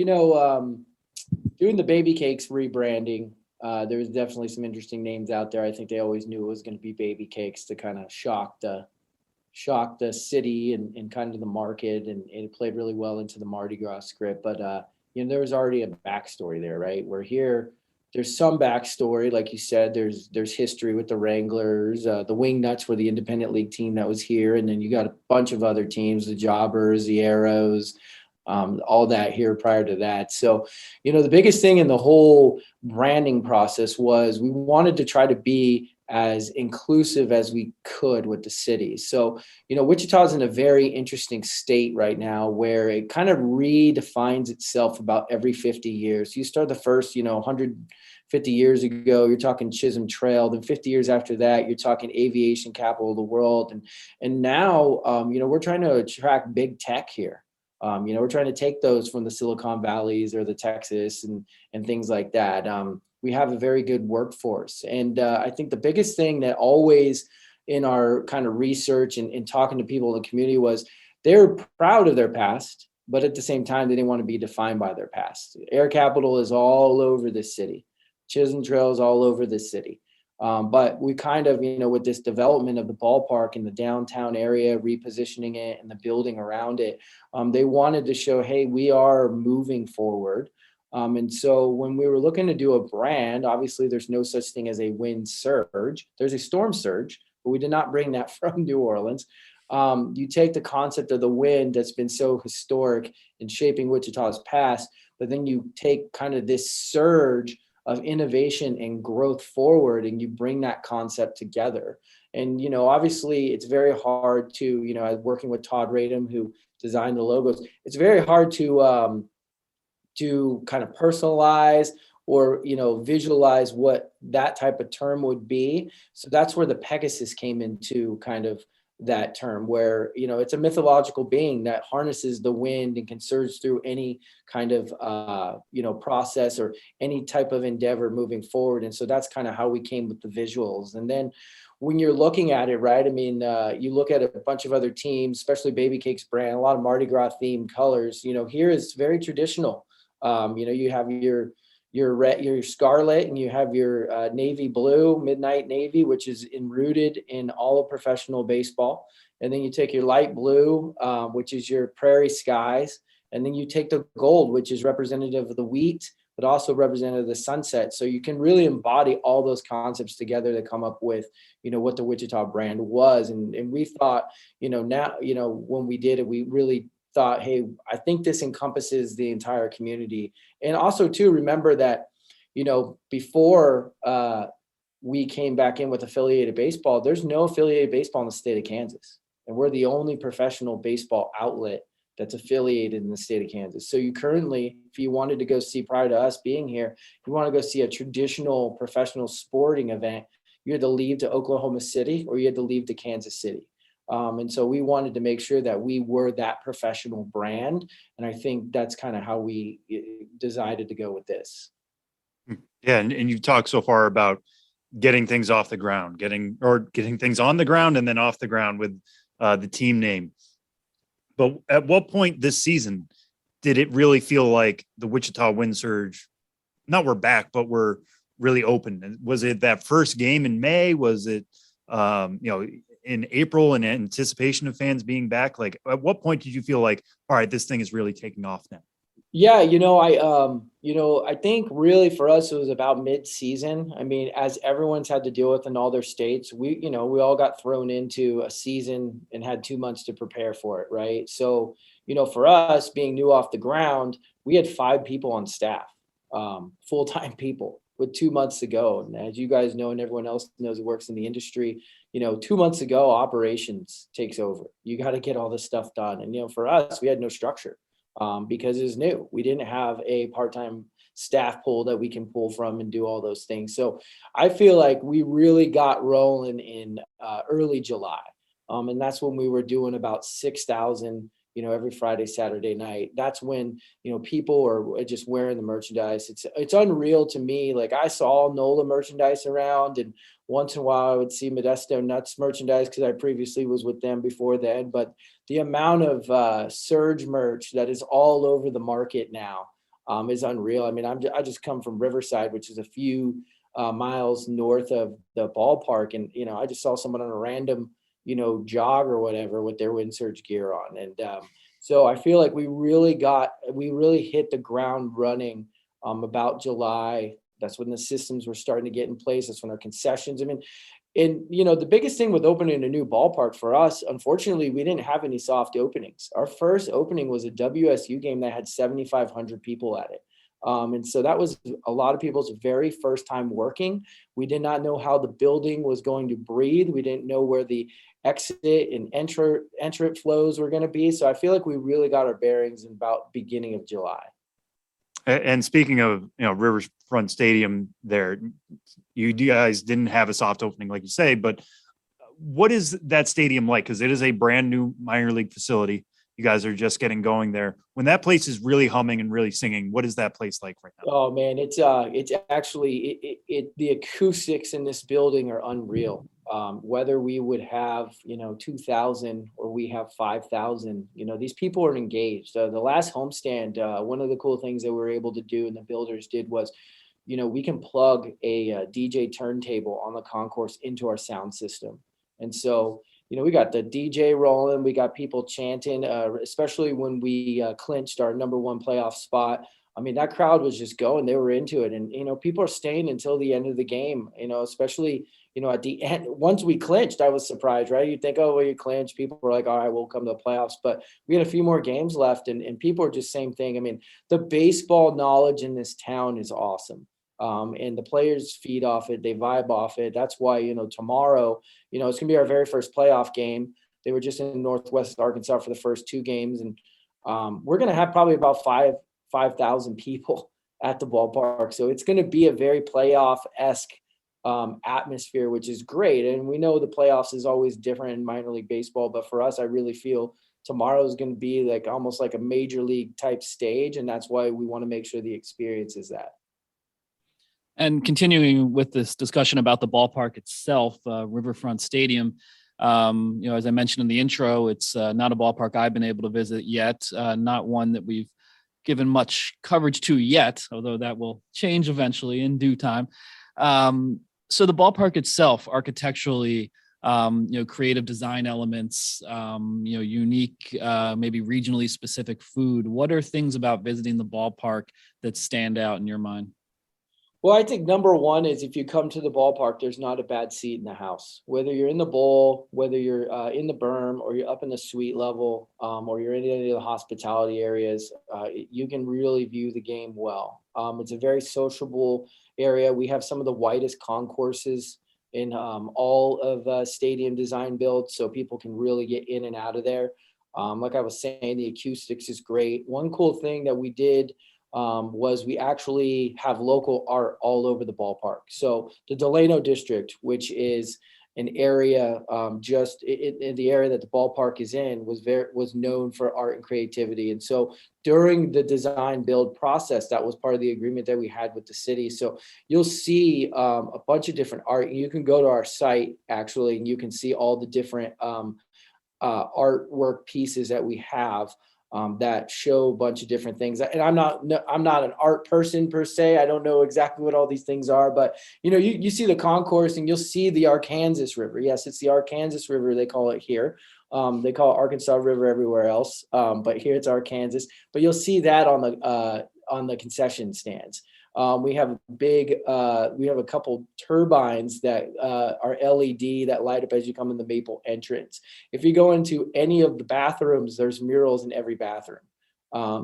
doing the baby cakes rebranding. There's definitely some interesting names out there. I think they always knew it was going to be baby cakes to kind of shock the city and kind of the market, and it played really well into the Mardi Gras script. But there was already a backstory there, right? We're here. There's some backstory, like you said. There's history with the Wranglers. The Wingnuts were the independent league team that was here, and then you got a bunch of other teams, the Jobbers, the Arrows, all that here prior to that. So, the biggest thing in the whole branding process was we wanted to try to be as inclusive as we could with the city. So, Wichita's in a very interesting state right now where it kind of redefines itself about every 50 years. You start the first, 150 years ago, you're talking Chisholm Trail. Then 50 years after that, you're talking aviation capital of the world. And now, we're trying to attract big tech here. We're trying to take those from the Silicon Valleys or the Texas and things like that. We have a very good workforce. And I think the biggest thing that always in our kind of research and talking to people in the community was they're proud of their past, but at the same time, they didn't want to be defined by their past. Air Capital is all over this city. Chisholm Trail is all over this city. But we kind of, with this development of the ballpark in the downtown area, repositioning it and the building around it, they wanted to show, hey, we are moving forward. And so when we were looking to do a brand, obviously there's no such thing as a wind surge. There's a storm surge, but we did not bring that from New Orleans. You take the concept of the wind that's been so historic in shaping Wichita's past, but then you take kind of this surge of innovation and growth forward, and you bring that concept together. And, obviously it's very hard to, working with Todd Radom, who designed the logos, it's very hard to kind of personalize or, visualize what that type of term would be. So that's where the Pegasus came into kind of that term, where, it's a mythological being that harnesses the wind and can surge through any kind of, process or any type of endeavor moving forward. And so that's kind of how we came with the visuals. And then when you're looking at it, right, you look at a bunch of other teams, especially Baby Cakes brand, a lot of Mardi Gras themed colors, here is very traditional. You have your red, your scarlet, and you have your navy blue, midnight navy, which is rooted in all of professional baseball. And then you take your light blue, which is your prairie skies. And then you take the gold, which is representative of the wheat, but also representative of the sunset. So you can really embody all those concepts together to come up with, what the Wichita brand was. And we thought, now, when we did it, we really thought, hey, I think this encompasses the entire community. And also too, remember that, before we came back in with affiliated baseball, there's no affiliated baseball in the state of Kansas. And we're the only professional baseball outlet that's affiliated in the state of Kansas. So you currently, if you wanted to go see, prior to us being here, you want to go see a traditional professional sporting event, you had to leave to Oklahoma City or you had to leave to Kansas City. And so we wanted to make sure that we were that professional brand. And I think that's kind of how we decided to go with this. Yeah. And you've talked so far about getting things off the ground, getting things on the ground and then off the ground with the team name. But at what point this season did it really feel like the Wichita Wind Surge, not we're back, but we're really open? And was it that first game in May? Was it, in April in anticipation of fans being back? Like, at what point did you feel like, all right, this thing is really taking off now? Yeah, I think really for us, it was about mid-season. As everyone's had to deal with in all their states, we all got thrown into a season and had 2 months to prepare for it, right? So, for us being new off the ground, we had 5 people on staff, full-time people with 2 months to go. And as you guys know, and everyone else knows who works in the industry, 2 months ago, operations takes over. You got to get all this stuff done. And, for us, we had no structure. Because it was new. We didn't have a part-time staff pool that we can pull from and do all those things. So I feel like we really got rolling in early July. And that's when we were doing about 6,000, every Friday, Saturday night. That's when, people are just wearing the merchandise. It's unreal to me. Like, I saw NOLA merchandise around, and once in a while I would see Modesto Nuts merchandise because I previously was with them before then. But the amount of Surge merch that is all over the market now, is unreal. I mean, I just come from Riverside, which is a few miles north of the ballpark. And, I just saw someone on a random, jog or whatever with their wind surge gear on. And so I feel like we really hit the ground running about July. That's when the systems were starting to get in place. That's when our concessions, and the biggest thing with opening a new ballpark for us, unfortunately, we didn't have any soft openings. Our first opening was a WSU game that had 7,500 people at it. And so that was a lot of people's very first time working. We did not know how the building was going to breathe. We didn't know where the exit and entrant flows were going to be. So I feel like we really got our bearings in about beginning of July. And speaking of, Riverfront Stadium there, you guys didn't have a soft opening, like you say, but what is that stadium like? Because it is a brand new minor league facility. You guys are just getting going there. When that place is really humming and really singing, what is that place like right now? Oh man, it's actually the acoustics in this building are unreal. Whether we would have 2,000 or we have 5,000, these people are engaged. The last homestand, one of the cool things that we were able to do and the builders did was, we can plug a DJ turntable on the concourse into our sound system, and so we got the DJ rolling, we got people chanting, especially when we clinched our number one playoff spot. I mean, that crowd was just going, they were into it. And, people are staying until the end of the game, especially, at the end, once we clinched, I was surprised, right? You'd think, oh, well, you clinched. People were like, all right, we'll come to the playoffs. But we had a few more games left and people are just same thing. I mean, the baseball knowledge in this town is awesome. And the players feed off it. They vibe off it. That's why, tomorrow, it's going to be our very first playoff game. They were just in Northwest Arkansas for the first two games. And we're going to have probably about 5,000 people at the ballpark. So it's going to be a very playoff-esque atmosphere, which is great. And we know the playoffs is always different in minor league baseball. But for us, I really feel tomorrow is going to be like almost like a major league type stage. And that's why we want to make sure the experience is that. And continuing with this discussion about the ballpark itself, Riverfront Stadium, as I mentioned in the intro, it's not a ballpark I've been able to visit yet, not one that we've given much coverage to yet, although that will change eventually in due time. So the ballpark itself, architecturally, creative design elements, unique, maybe regionally specific food. What are things about visiting the ballpark that stand out in your mind? Well, I think number one is if you come to the ballpark, there's not a bad seat in the house. Whether you're in the bowl, whether you're in the berm, or you're up in the suite level, or you're in any of the hospitality areas, you can really view the game well. It's a very sociable area. We have some of the widest concourses in all of stadium design builds, so people can really get in and out of there. Like I was saying, the acoustics is great. One cool thing that we did was we actually have local art all over the ballpark. So the Delano district, which is an area just in the area that the ballpark is in, was known for art and creativity. And so during the design build process, that was part of the agreement that we had with the city. So you'll see a bunch of different art. You can go to our site actually, and you can see all the different artwork pieces that we have. That show a bunch of different things. And I'm not an art person per se. I don't know exactly what all these things are, but you see the concourse and you'll see the Arkansas River. Yes, it's the Arkansas River. They call it here. They call it Arkansas River everywhere else. But here it's Arkansas, but you'll see that on the concession stands. We have a couple turbines that are LED that light up as you come in the Maple entrance. If you go into any of the bathrooms, there's murals in every bathroom.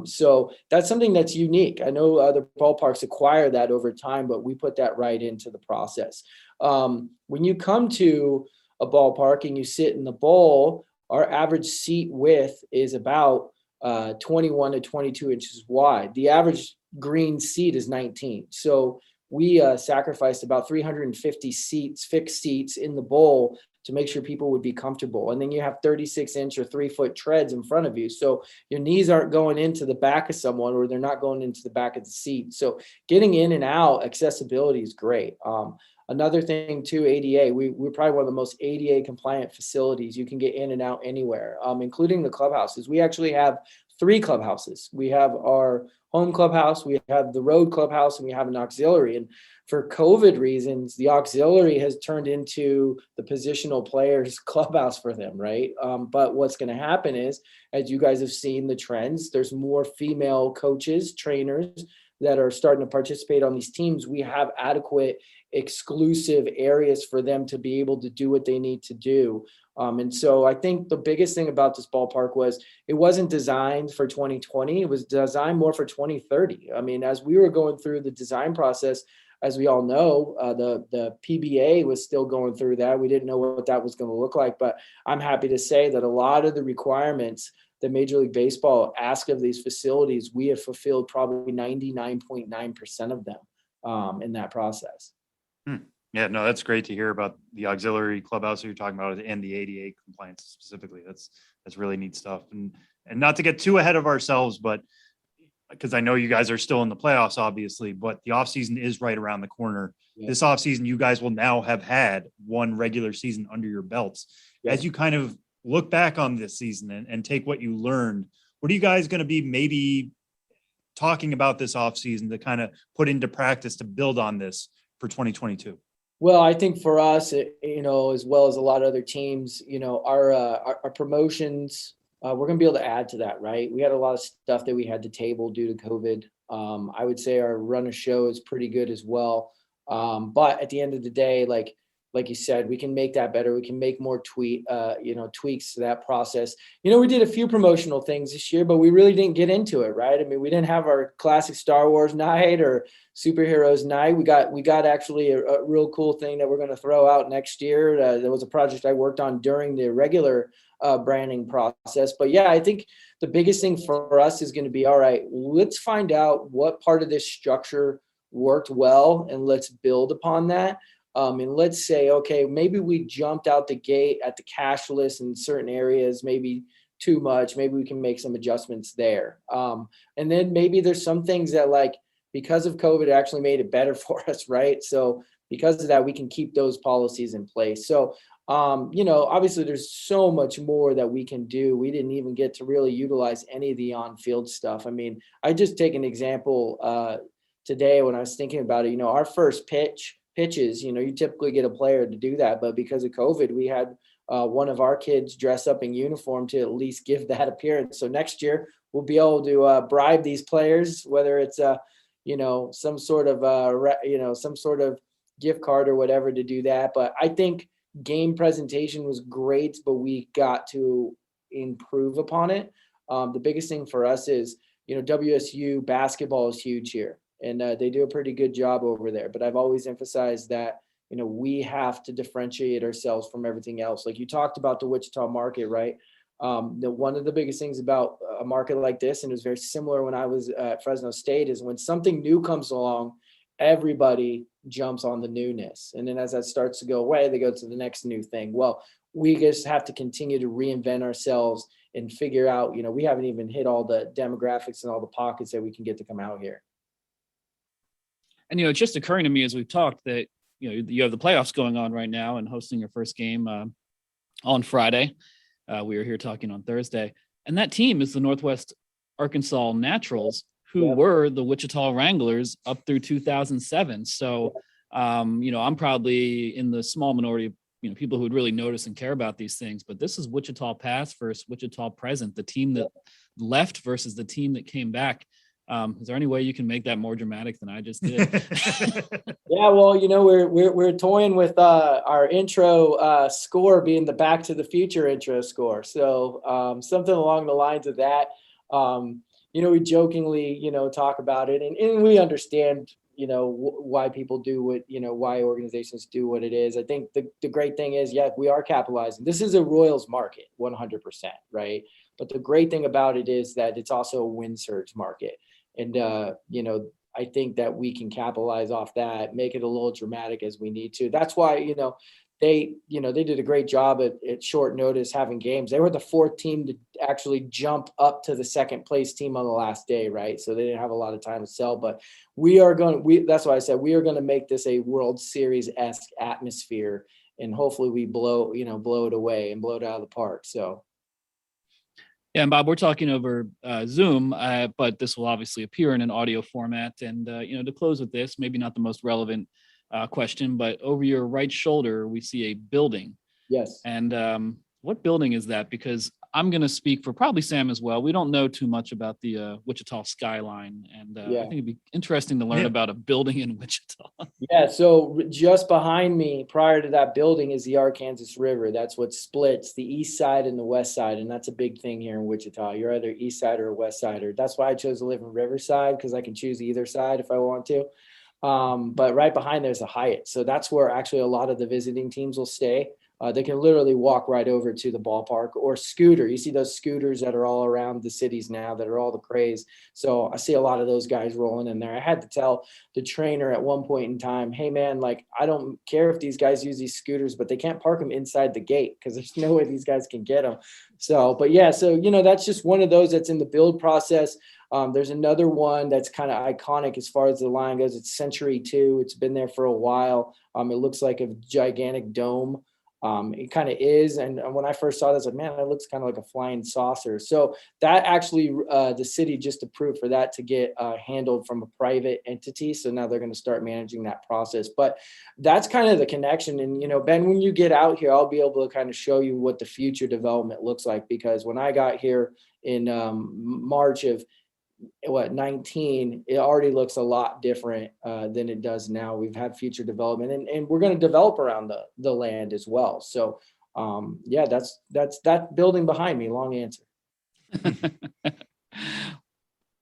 So that's something that's unique. I know other ballparks acquire that over time, but we put that right into the process. When you come to a ballpark and you sit in the bowl, our average seat width is about 21 to 22 inches wide. The average green seat is 19. So we sacrificed about 350 seats, fixed seats in the bowl to make sure people would be comfortable. And then you have 36-inch or 3-foot treads in front of you. So your knees aren't going into the back of someone, or they're not going into the back of the seat. So getting in and out, accessibility is great. Another thing too, ADA, we're probably one of the most ADA compliant facilities. You can get in and out anywhere, including the clubhouses. We actually have 3 clubhouses. We have our home clubhouse, we have the road clubhouse, and we have an auxiliary. And for COVID reasons, the auxiliary has turned into the positional players clubhouse for them, right? But what's going to happen is, as you guys have seen the trends, there's more female coaches, trainers that are starting to participate on these teams. We have adequate exclusive areas for them to be able to do what they need to do. And so I think the biggest thing about this ballpark was it wasn't designed for 2020. It was designed more for 2030. I mean, as we were going through the design process, as we all know, the PBA was still going through that. We didn't know what that was going to look like, but I'm happy to say that a lot of the requirements that Major League Baseball asked of these facilities, we have fulfilled probably 99.9% of them in that process. Yeah, no, that's great to hear about the auxiliary clubhouse that you're talking about and the ADA compliance specifically. That's really neat stuff. And not to get too ahead of ourselves, but because I know you guys are still in the playoffs, obviously, but the offseason is right around the corner. Yeah. This offseason, you guys will now have had one regular season under your belts. Yeah. As you kind of look back on this season and take what you learned, what are you guys going to be maybe talking about this offseason to kind of put into practice to build on this for 2022? Well, I think for us, as well as a lot of other teams, our promotions, we're going to be able to add to that, right? We had a lot of stuff that we had to table due to COVID. I would say our run of show is pretty good as well. But at the end of the day, like you said, we can make that better. We can make more tweaks to that process. We did a few promotional things this year, but we really didn't get into it, right? I mean, we didn't have our classic Star Wars night or superheroes night. We got actually a real cool thing that we're going to throw out next year. There was a project I worked on during the regular branding process. But yeah, I think the biggest thing for us is going to be, all right, let's find out what part of this structure worked well and let's build upon that. And let's say, okay, maybe we jumped out the gate at the cashless in certain areas, maybe too much. Maybe we can make some adjustments there. And then maybe there's some things that, because of COVID, actually made it better for us, right? So because of that, we can keep those policies in place. So, obviously there's so much more that we can do. We didn't even get to really utilize any of the on-field stuff. I mean, I just take an example today when I was thinking about it, our first pitches, you typically get a player to do that. But because of COVID, we had one of our kids dress up in uniform to at least give that appearance. So next year we'll be able to bribe these players, whether it's some sort of gift card or whatever to do that. But I think game presentation was great, but we got to improve upon it. The biggest thing for us is, WSU basketball is huge here. And they do a pretty good job over there. But I've always emphasized that, we have to differentiate ourselves from everything else. Like you talked about the Wichita market, right? One of the biggest things about a market like this, and it was very similar when I was at Fresno State, is when something new comes along, everybody jumps on the newness. And then as that starts to go away, they go to the next new thing. Well, we just have to continue to reinvent ourselves and figure out, we haven't even hit all the demographics and all the pockets that we can get to come out here. And, it's just occurring to me as we've talked that, you have the playoffs going on right now and hosting your first game on Friday. We were here talking on Thursday. And that team is the Northwest Arkansas Naturals, who were the Wichita Wranglers up through 2007. So, I'm probably in the small minority of, people who would really notice and care about these things. But this is Wichita past versus Wichita present, the team that left versus the team that came back. Is there any way you can make that more dramatic than I just did? Yeah, well, we're toying with our intro score being the Back to the Future intro score. So something along the lines of that. We jokingly, talk about it, and we understand, why people do what, why organizations do what it is. I think the great thing is, we are capitalizing. This is a Royals market, 100%, right? But the great thing about it is that it's also a win surge market. And, I think that we can capitalize off that, make it a little dramatic as we need to. That's why, they did a great job at short notice having games. They were the fourth team to actually jump up to the second place team on the last day, right? So they didn't have a lot of time to sell, but that's why I said we are going to make this a World Series-esque atmosphere, and hopefully we blow it away and blow it out of the park. So. Yeah, and Bob, we're talking over Zoom, but this will obviously appear in an audio format. And, to close with this, maybe not the most relevant question, but over your right shoulder, we see a building. Yes. And what building is that? Because I'm going to speak for probably Sam as well. We don't know too much about the Wichita skyline. And I think it'd be interesting to learn about a building in Wichita. Yeah. So just behind me, prior to that building, is the Arkansas River. That's what splits the east side and the west side. And that's a big thing here in Wichita. You're either east side or west sider. That's why I chose to live in Riverside, because I can choose either side if I want to. But right behind there's a Hyatt. So that's where actually a lot of the visiting teams will stay. They can literally walk right over to the ballpark or scooter. You see those scooters that are all around the cities now that are all the craze. So I see a lot of those guys rolling in there. I had to tell the trainer at one point in time, hey man, like, I don't care if these guys use these scooters, but they can't park them inside the gate because there's no way these guys can get them. So, but yeah, so, that's just one of those that's in the build process. There's another one that's kind of iconic as far as the line goes. It's Century 2. It's been there for a while. It looks like a gigantic dome. It kind of is. And when I first saw this, I was like, man, that looks kind of like a flying saucer. So that actually, the city just approved for that to get handled from a private entity. So now they're going to start managing that process. But that's kind of the connection. And, Ben, when you get out here, I'll be able to kind of show you what the future development looks like. Because when I got here in March of 19, it already looks a lot different than it does now. We've had future development, and we're going to develop around the land as well. So that's that building behind me. Long answer.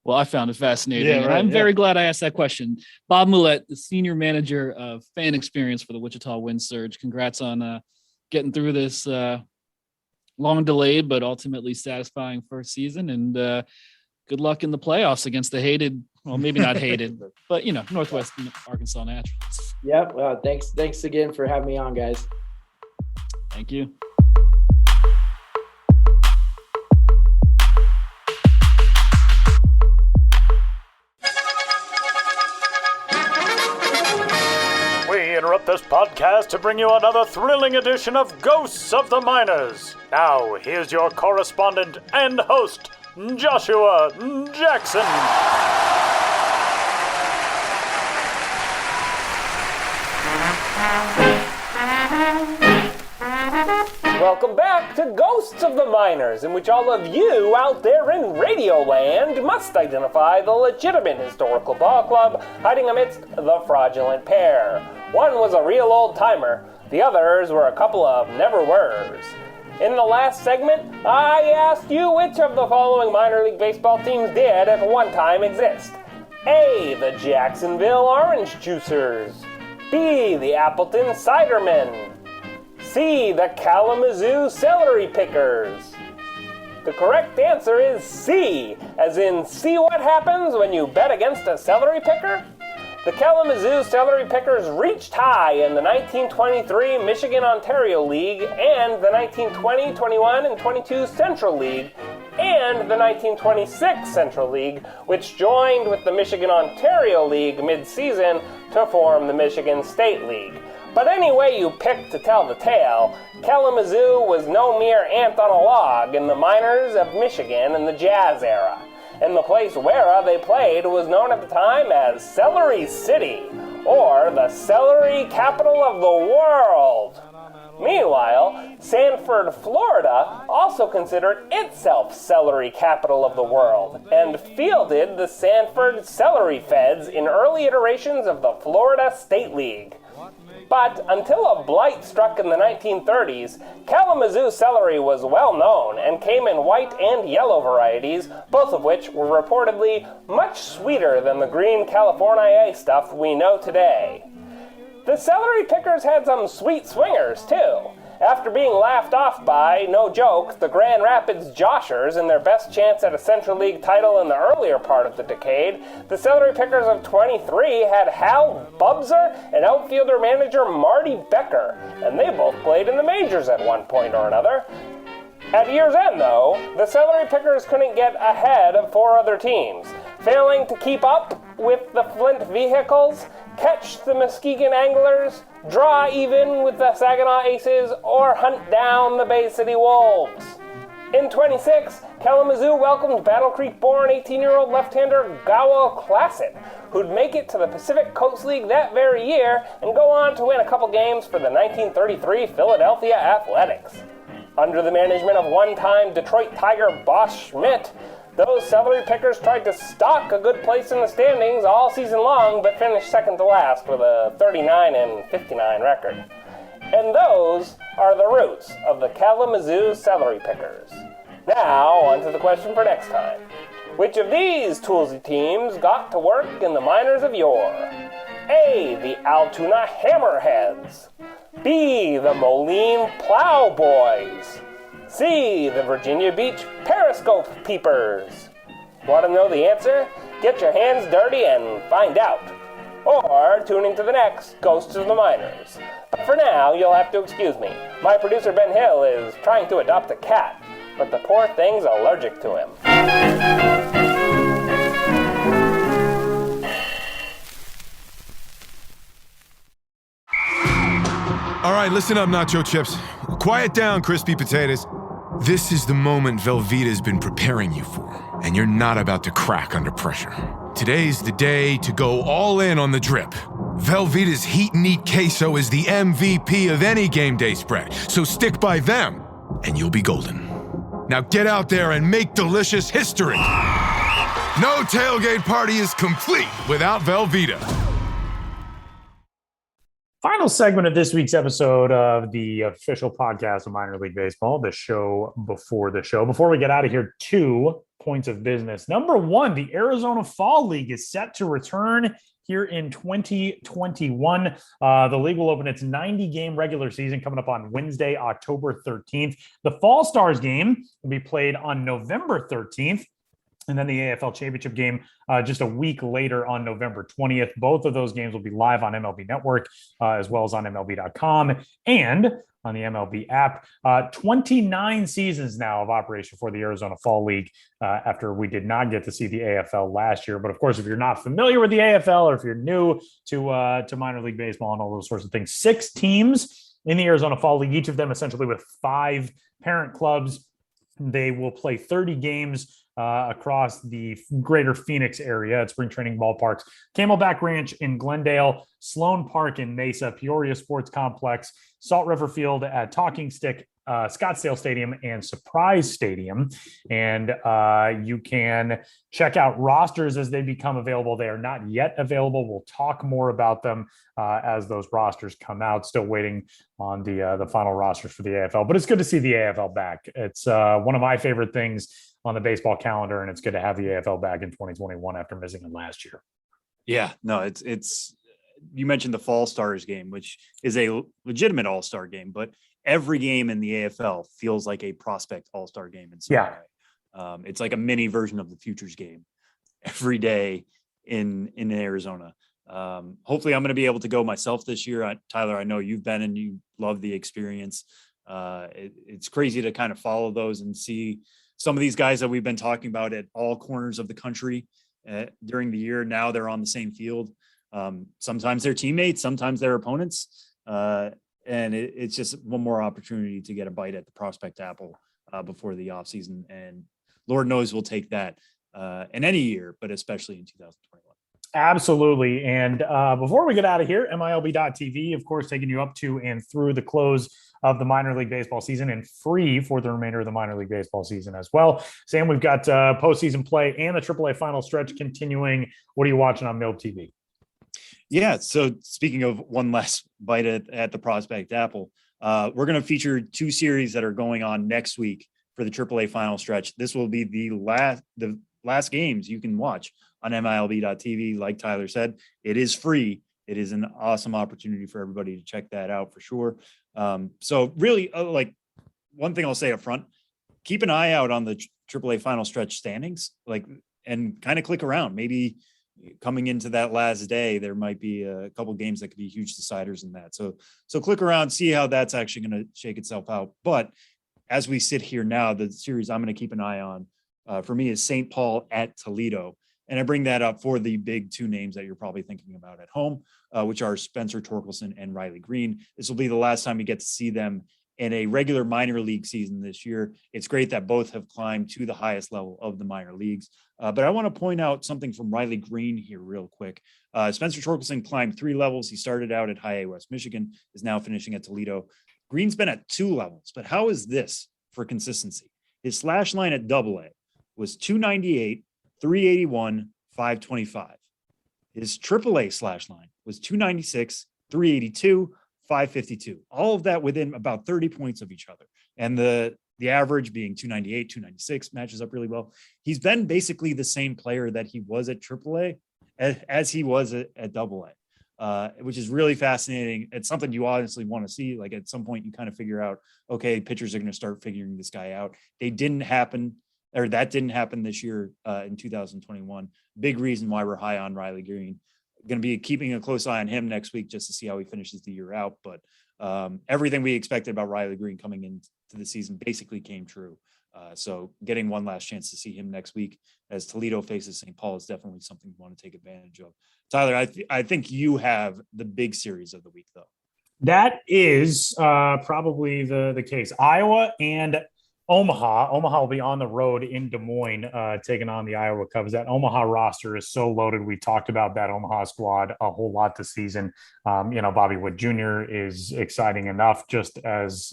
Well, I found it fascinating, and I'm very glad I asked that question. Bob Moullette, the senior manager of fan experience for the Wichita Wind Surge. Congrats on getting through this long delayed but ultimately satisfying first season, and good luck in the playoffs against the hated, well, maybe not hated, but Northwestern Arkansas Naturals. Yep. Well, thanks again for having me on, guys. Thank you. We interrupt this podcast to bring you another thrilling edition of Ghosts of the Miners. Now, here's your correspondent and host, Joshua Jackson. Welcome back to Ghosts of the Miners, in which all of you out there in Radioland must identify the legitimate historical ball club hiding amidst the fraudulent pair. One was a real old-timer, the others were a couple of never-were's. In the last segment, I asked you which of the following minor league baseball teams did at one time exist. A, the Jacksonville Orange Juicers. B, the Appleton Cidermen. C, the Kalamazoo Celery Pickers. The correct answer is C, as in see what happens when you bet against a celery picker? The Kalamazoo Celery Pickers reached high in the 1923 Michigan-Ontario League and the 1920, 21, and 22 Central League and the 1926 Central League, which joined with the Michigan-Ontario League mid-season to form the Michigan State League. But any way you pick to tell the tale, Kalamazoo was no mere ant on a log in the minors of Michigan in the Jazz era. And the place where they played was known at the time as Celery City, or the celery capital of the world. Meanwhile, Sanford, Florida, also considered itself celery capital of the world, and fielded the Sanford Celery Feds in early iterations of the Florida State League. But until a blight struck in the 1930s, Kalamazoo celery was well known and came in white and yellow varieties, both of which were reportedly much sweeter than the green California stuff we know today. The celery pickers had some sweet swingers, too. After being laughed off by, no joke, the Grand Rapids Joshers in their best chance at a Central League title in the earlier part of the decade, the Celery Pickers of 23 had Hal Bubser and outfielder manager Marty Becker, and they both played in the majors at one point or another. At year's end, though, the Celery Pickers couldn't get ahead of 4 other teams, failing to keep up with the Flint Vehicles, catch the Muskegon Anglers, draw even with the Saginaw Aces, or hunt down the Bay City Wolves. In 26, Kalamazoo welcomed Battle Creek-born 18-year-old left-hander Gowo Classic, who'd make it to the Pacific Coast League that very year and go on to win a couple games for the 1933 Philadelphia Athletics. Under the management of one-time Detroit Tiger boss Schmidt, those Celery Pickers tried to stalk a good place in the standings all season long, but finished second to last with a 39-59 record. And those are the roots of the Kalamazoo Celery Pickers. Now, on to the question for next time. Which of these Toolsy teams got to work in the minors of yore? A, the Altoona Hammerheads. B, the Moline Plowboys. C, the Virginia Beach Periscope Peepers. Want to know the answer? Get your hands dirty and find out. Or tune into the next Ghosts of the Minors. But for now, you'll have to excuse me. My producer Ben Hill is trying to adopt a cat, but the poor thing's allergic to him. All right, listen up, nacho chips. Quiet down, crispy potatoes. This is the moment Velveeta's been preparing you for, and you're not about to crack under pressure. Today's the day to go all in on the drip. Velveeta's Heat and Eat Queso is the MVP of any game day spread, so stick by them, and you'll be golden. Now get out there and make delicious history. No tailgate party is complete without Velveeta. Final segment of this week's episode of the official podcast of Minor League Baseball, the show before the show. Before we get out of here, 2 points of business. Number 1, the Arizona Fall League is set to return here in 2021. The league will open its 90-game regular season coming up on Wednesday, October 13th. The Fall Stars game will be played on November 13th. And then the AFL Championship game just a week later on November 20th. Both of those games will be live on MLB Network as well as on MLB.com and on the MLB app. 29 seasons now of operation for the Arizona Fall League after we did not get to see the AFL last year. But of course, if you're not familiar with the AFL or if you're new to minor league baseball and all those sorts of things, 6 teams in the Arizona Fall League, each of them essentially with 5 parent clubs. They will play 30 games across the greater Phoenix area at spring training ballparks, Camelback Ranch in Glendale, Sloan Park in Mesa, Peoria Sports Complex, Salt River Field at Talking Stick, Scottsdale Stadium, and Surprise Stadium. And you can check out rosters as they become available. They are not yet available. We'll talk more about them as those rosters come out. Still waiting on the final rosters for the AFL, but it's good to see the AFL back. It's one of my favorite things on the baseball calendar, and it's good to have the AFL back in 2021 after missing it last year. Yeah, no, it's you mentioned the Fall Stars game, which is a legitimate all-star game, but every game in the AFL feels like a prospect all-star game in some way. It's like a mini version of the Futures game every day in Arizona. Hopefully I'm going to be able to go myself this year. Tyler, I know you've been and you love the experience. It's crazy to kind of follow those and see some of these guys that we've been talking about at all corners of the country during the year. Now they're on the same field. Sometimes they're teammates, sometimes they're opponents. And it's just one more opportunity to get a bite at the prospect apple before the offseason. And Lord knows we'll take that in any year, but especially in 2021. Absolutely. And before we get out of here, MiLB.TV, of course, taking you up to and through the close of the minor league baseball season and free for the remainder of the minor league baseball season as well. Sam, we've got postseason play and the AAA final stretch continuing. What are you watching on MiLB TV? Yeah. So speaking of one last bite at the prospect apple, we're going to feature 2 series that are going on next week for the AAA final stretch. This will be the last games you can watch on MiLB.TV. Like Tyler said, it is free. It is an awesome opportunity for everybody to check that out for sure. So really, like one thing I'll say up front, keep an eye out on the AAA final stretch standings, and kind of click around. Maybe coming into that last day, there might be a couple games that could be huge deciders in that. So click around, see how that's actually going to shake itself out. But as we sit here now, the series I'm going to keep an eye on for me is St. Paul at Toledo. And I bring that up for the big two names that you're probably thinking about at home, which are Spencer Torkelson and Riley Green. This will be the last time you get to see them in a regular minor league season this year. It's great that both have climbed to the highest level of the minor leagues. But I want to point out something from Riley Green here real quick. Spencer Torkelson climbed 3 levels. He started out at High A West Michigan, is now finishing at Toledo. Green's been at 2 levels, but how is this for consistency? His slash line at AA was 298, 381, 525. His AAA slash line was 296, 382, 552. All of that within about 30 points of each other. And the average being 298, 296 matches up really well. He's been basically the same player that he was at AAA as he was at AA, which is really fascinating. It's something you honestly want to see. Like at some point you kind of figure out, okay, pitchers are going to start figuring this guy out. That didn't happen this year in 2021. Big reason why we're high on Riley Green. Going to be keeping a close eye on him next week just to see how he finishes the year out. But everything we expected about Riley Green coming into the season basically came true. So getting one last chance to see him next week as Toledo faces St. Paul is definitely something you want to take advantage of. Tyler, I think you have the big series of the week, though. That is probably the case. Iowa and Omaha. Omaha will be on the road in Des Moines, taking on the Iowa Cubs. That Omaha roster is so loaded. We talked about that Omaha squad a whole lot this season. Bobby Wood Jr. is exciting enough, just as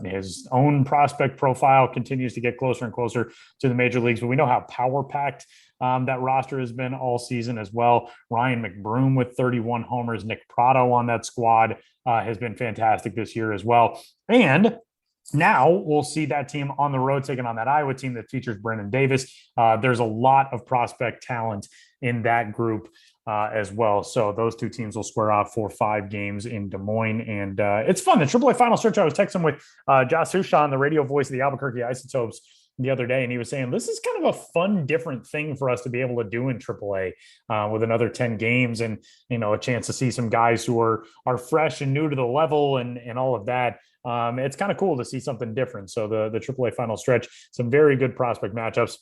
his own prospect profile continues to get closer and closer to the major leagues. But we know how power-packed that roster has been all season as well. Ryan McBroom with 31 homers. Nick Pratto on that squad has been fantastic this year as well. And now we'll see that team on the road taking on that Iowa team that features Brennan Davis. There's a lot of prospect talent in that group as well. So those two teams will square off for 5 games in Des Moines. And it's fun. The AAA final stretch, I was texting with Josh Sushan, the radio voice of the Albuquerque Isotopes, the other day, and he was saying this is kind of a fun, different thing for us to be able to do in AAA with another 10 games and, a chance to see some guys who are fresh and new to the level and all of that. It's kind of cool to see something different. So the AAA final stretch, some very good prospect matchups.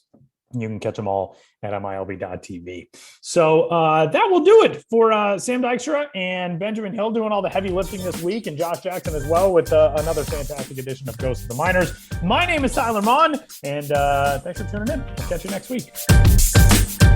You can catch them all at MiLB.tv. So that will do it for Sam Dykstra and Benjamin Hill doing all the heavy lifting this week, and Josh Jackson as well with another fantastic edition of Ghosts of the Minors. My name is Tyler Mon, and thanks for tuning in. I'll catch you next week.